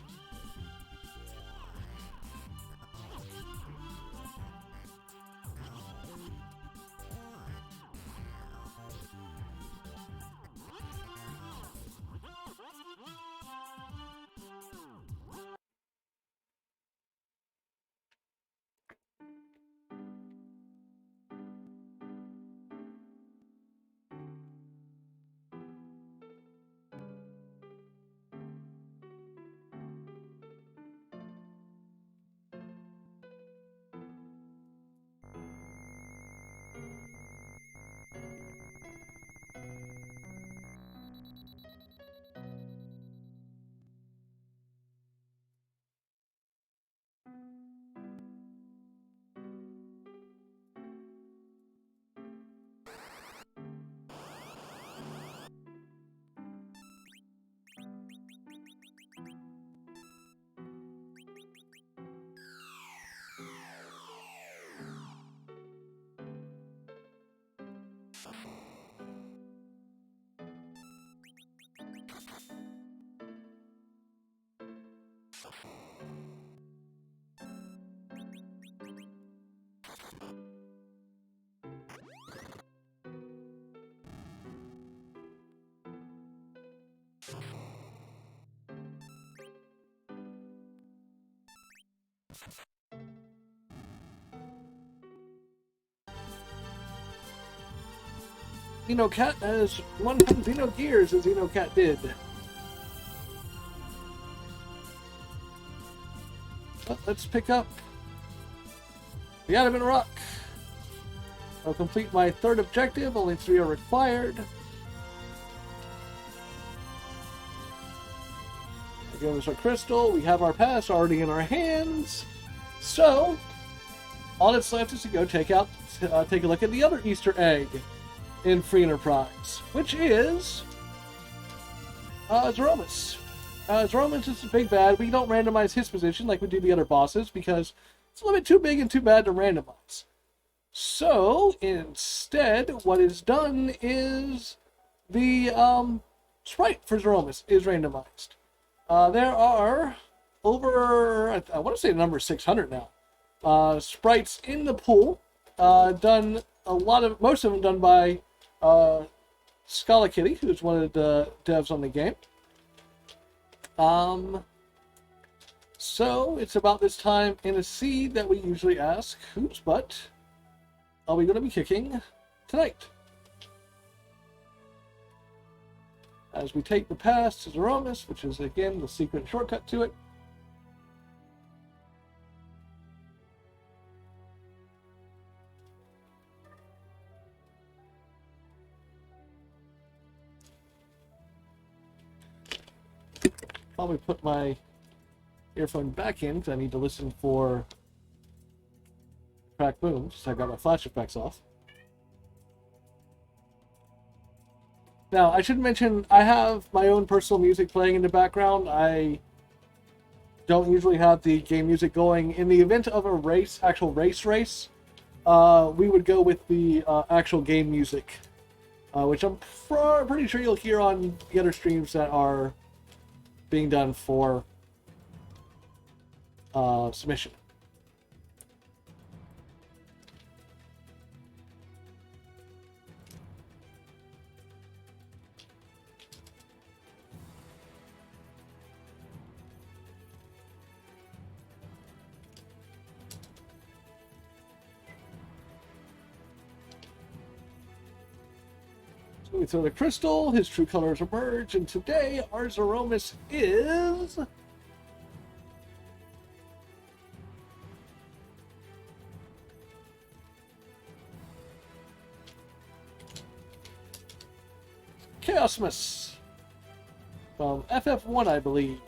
Xenocat has 100 Xeno gears as Xenocat did. Well, let's pick up the Adamant Rock. I'll complete my third objective, only 3 are required. Give us our crystal, we have our pass already in our hands. So, all that's left is to go take a look at the other Easter egg in Free Enterprise, which is Zeromus. Zeromus is the big bad. We don't randomize his position like we do the other bosses because it's a little bit too big and too bad to randomize. So, instead, what is done is the sprite for Zeromus is randomized. There are over, I want to say the number is 600 now, sprites in the pool, done most of them done by Scala Kitty, who's one of the devs on the game. So it's about this time in a seed that we usually ask, whose butt are we going to be kicking tonight? As we take the pass to Zeromus, which is again the secret shortcut to it. Probably put my earphone back in because I need to listen for crack booms. So I got my flash effects off. Now, I should mention I have my own personal music playing in the background. I don't usually have the game music going. In the event of a race, actual race, we would go with the actual game music, which I'm pretty sure you'll hear on the other streams that are being done for Submssion. So we throw the crystal, his true colors emerge, and today our Zeromus is... Chaosmus from FF1, I believe.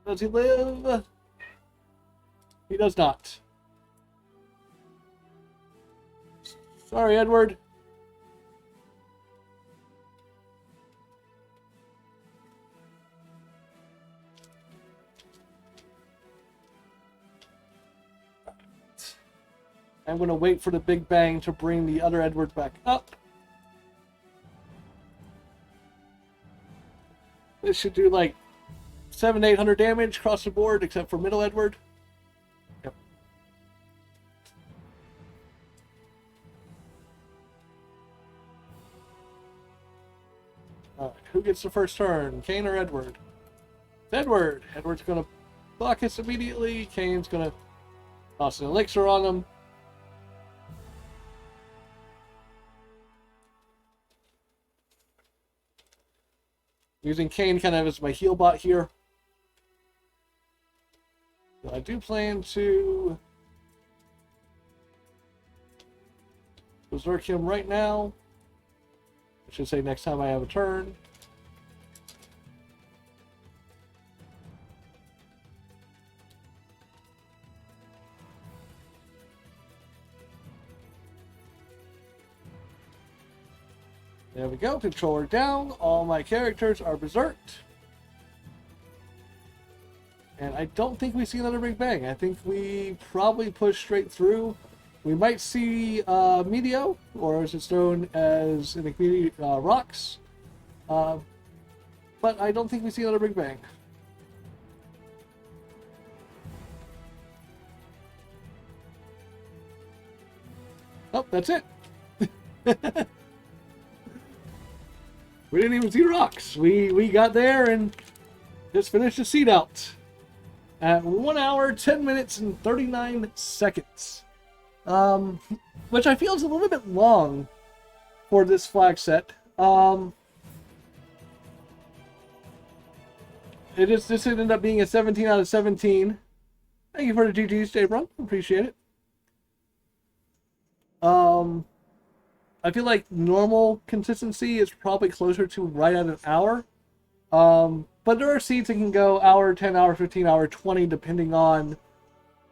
Does he live? He does not. Sorry, Edward. I'm going to wait for the Big Bang to bring the other Edward back up. This should do like 700 to 800 damage across the board, except for middle Edward. Yep. Alright, who gets the first turn? Kane or Edward? It's Edward! Edward's gonna block us immediately. Kane's gonna toss an elixir on him. Using Kane kind of as my heal bot here. I do plan to berserk him right now. I should say next time I have a turn. There we go, controller down. All my characters are berserked. And I don't think we see another Big Bang. I think we probably push straight through. We might see Meteor, or as it's known as in the community, Rocks. But I don't think we see another Big Bang. Oh, that's it. We didn't even see Rocks. We got there and just finished the seed out. At 1 hour, 10 minutes, and 39 seconds. Which I feel is a little bit long for this flag set. This ended up being a 17 out of 17. Thank you for the GG's, J-Bron. Appreciate it. I feel like normal consistency is probably closer to right at an hour. But there are seeds that can go hour, 10 hour, 15 hour, 20, depending on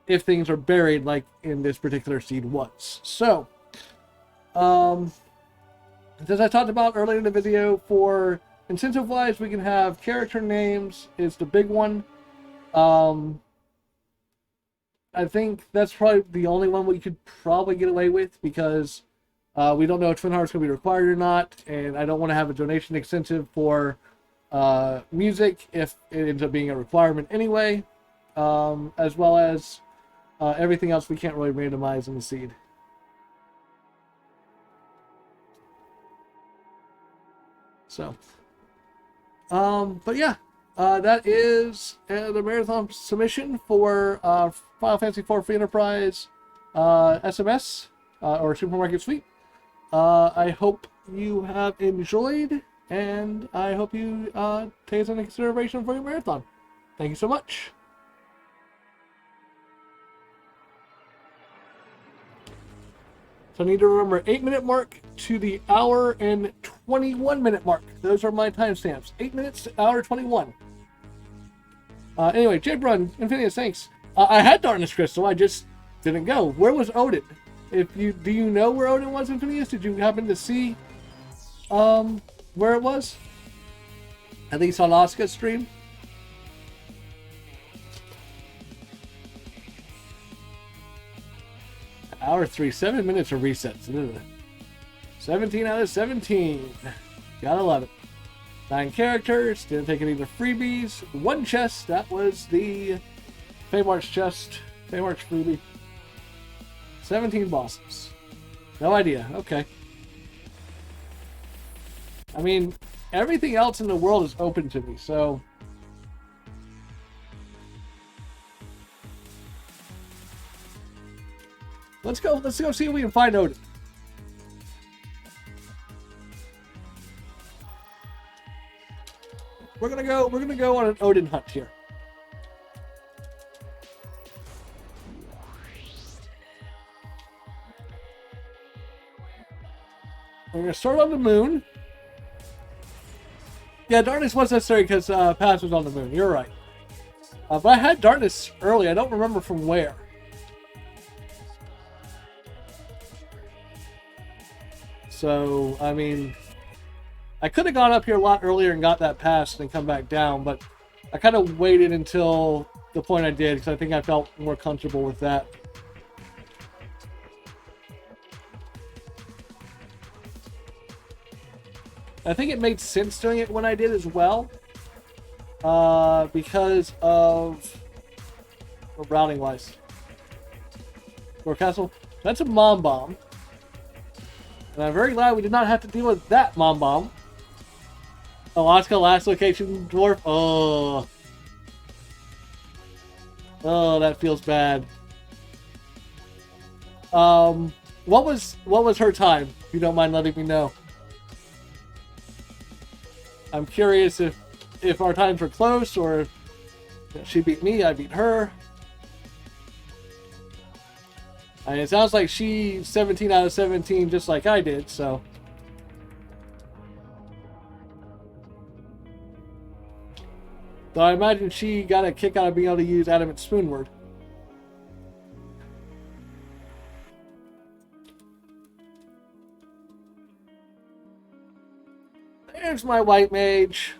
if things are buried, like in this particular seed was. So, as I talked about earlier in the video, for incentive-wise, we can have character names is the big one. I think that's probably the only one we could probably get away with, because We don't know if Twin Hearts going to be required or not, and I don't want to have a donation incentive for music if it ends up being a requirement anyway, as well as everything else we can't really randomize in the seed. So, but yeah, that is the marathon submission for Final Fantasy IV Free Enterprise SMS or Supermarket Suite. I hope you have enjoyed, and I hope you take this into consideration for your marathon. Thank you so much. So I need to remember 8-minute mark to the hour and 21-minute mark. Those are my timestamps. 8 minutes to hour 21. Anyway, Jade Run, Infinius, thanks. I had Darkness Crystal, I just didn't go. Where was Odin? Do you know where Odin was, Infinius? Did you happen to see where it was? At least on Asuka's stream? Hour 3, 7 minutes of resets. Ugh. 17 out of 17. Gotta love it. 9 characters. Didn't take any of the freebies. 1 chest. That was the Feymarch chest. Feymarch freebie. 17 bosses. No idea. Okay. I mean, everything else in the world is open to me, so... Let's go see if we can find Odin. We're gonna go on an Odin hunt here. We're gonna start on the moon. Yeah, darkness was necessary because Pass was on the moon. You're right. But I had darkness early. I don't remember from where. So, I mean, I could have gone up here a lot earlier and got that pass and come back down, but I kind of waited until the point I did because I think I felt more comfortable with that. I think it made sense doing it when I did as well, because of routing wise. Lord Castle, that's a mom bomb. And I'm very glad we did not have to deal with that mom bomb. Alaska, last location, dwarf. Oh. Oh, that feels bad. What was her time? If you don't mind letting me know. I'm curious if our times were close or if she beat me, I beat her. I mean, it sounds like she 17 out of 17 just like I did, so. So I imagine she got a kick out of being able to use Adamant Spoonword. There's my white mage.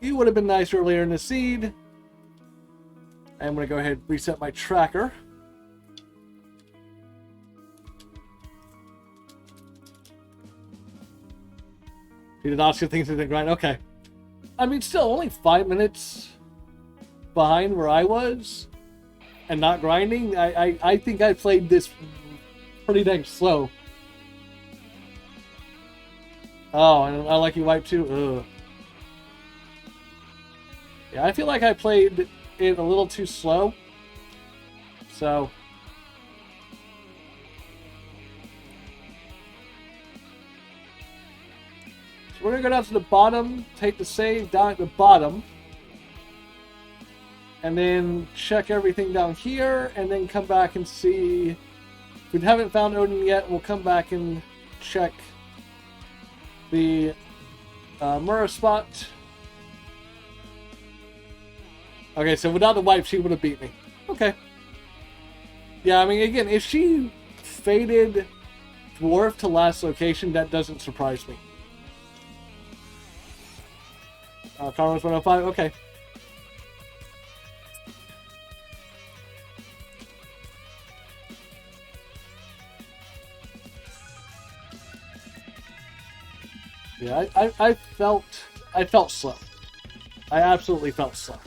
You would have been nice earlier in the seed. I'm going to go ahead and reset my tracker. He did not see things in the grind. Okay. I mean, still only 5 minutes behind where I was and not grinding. I think I played this pretty dang slow. Oh, and I like you wipe too. Ugh. Yeah, I feel like I played it a little too slow. So. We're going to go down to the bottom, take the save down at the bottom, and then check everything down here, and then come back and see. If we haven't found Odin yet, we'll come back and check the Mura spot. Okay, so without the wipe, she would have beat me. Okay. Yeah, I mean, again, if she faded Dwarf to last location, that doesn't surprise me. Carlos 105, okay. Yeah, I felt slow. I absolutely felt slow.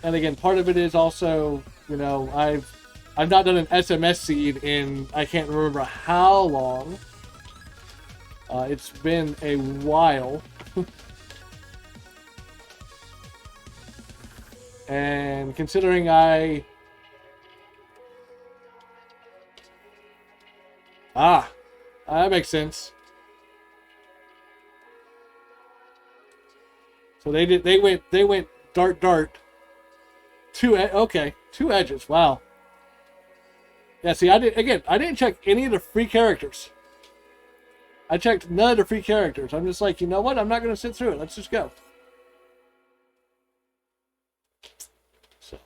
And again, part of it is also, you know, I've not done an SMS seed in I can't remember how long. It's been a while. And considering that makes sense. So they went dart. Okay, two edges. Wow. Yeah, see, I didn't check any of the free characters. I checked none of the free characters. I'm just like, you know what? I'm not going to sit through it. Let's just go. So,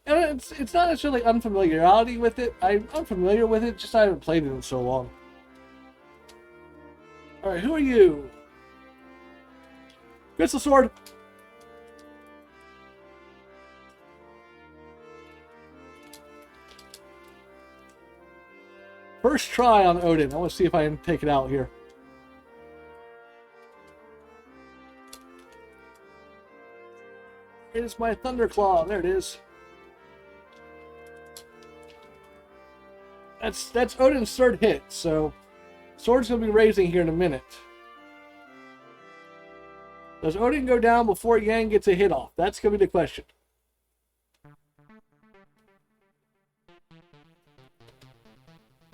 and it's not necessarily unfamiliarity with it. I'm familiar with it, just I haven't played it in so long. All right, who are you? Crystal Sword. First try on Odin. I want to see if I can take it out here. It is my Thunderclaw. There it is. That's Odin's third hit, so Sword's going to be raising here in a minute. Does Odin go down before Yang gets a hit off? That's going to be the question.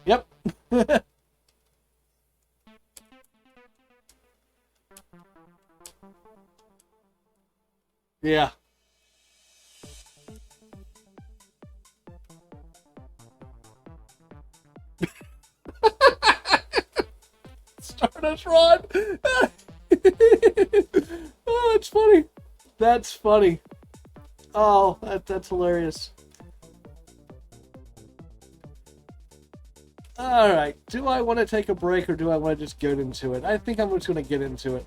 Yep. Yeah. Stardust Rod. Oh, that's funny. That's funny. Oh, that's hilarious. Alright, do I want to take a break or do I want to just get into it? I think I'm just going to get into it.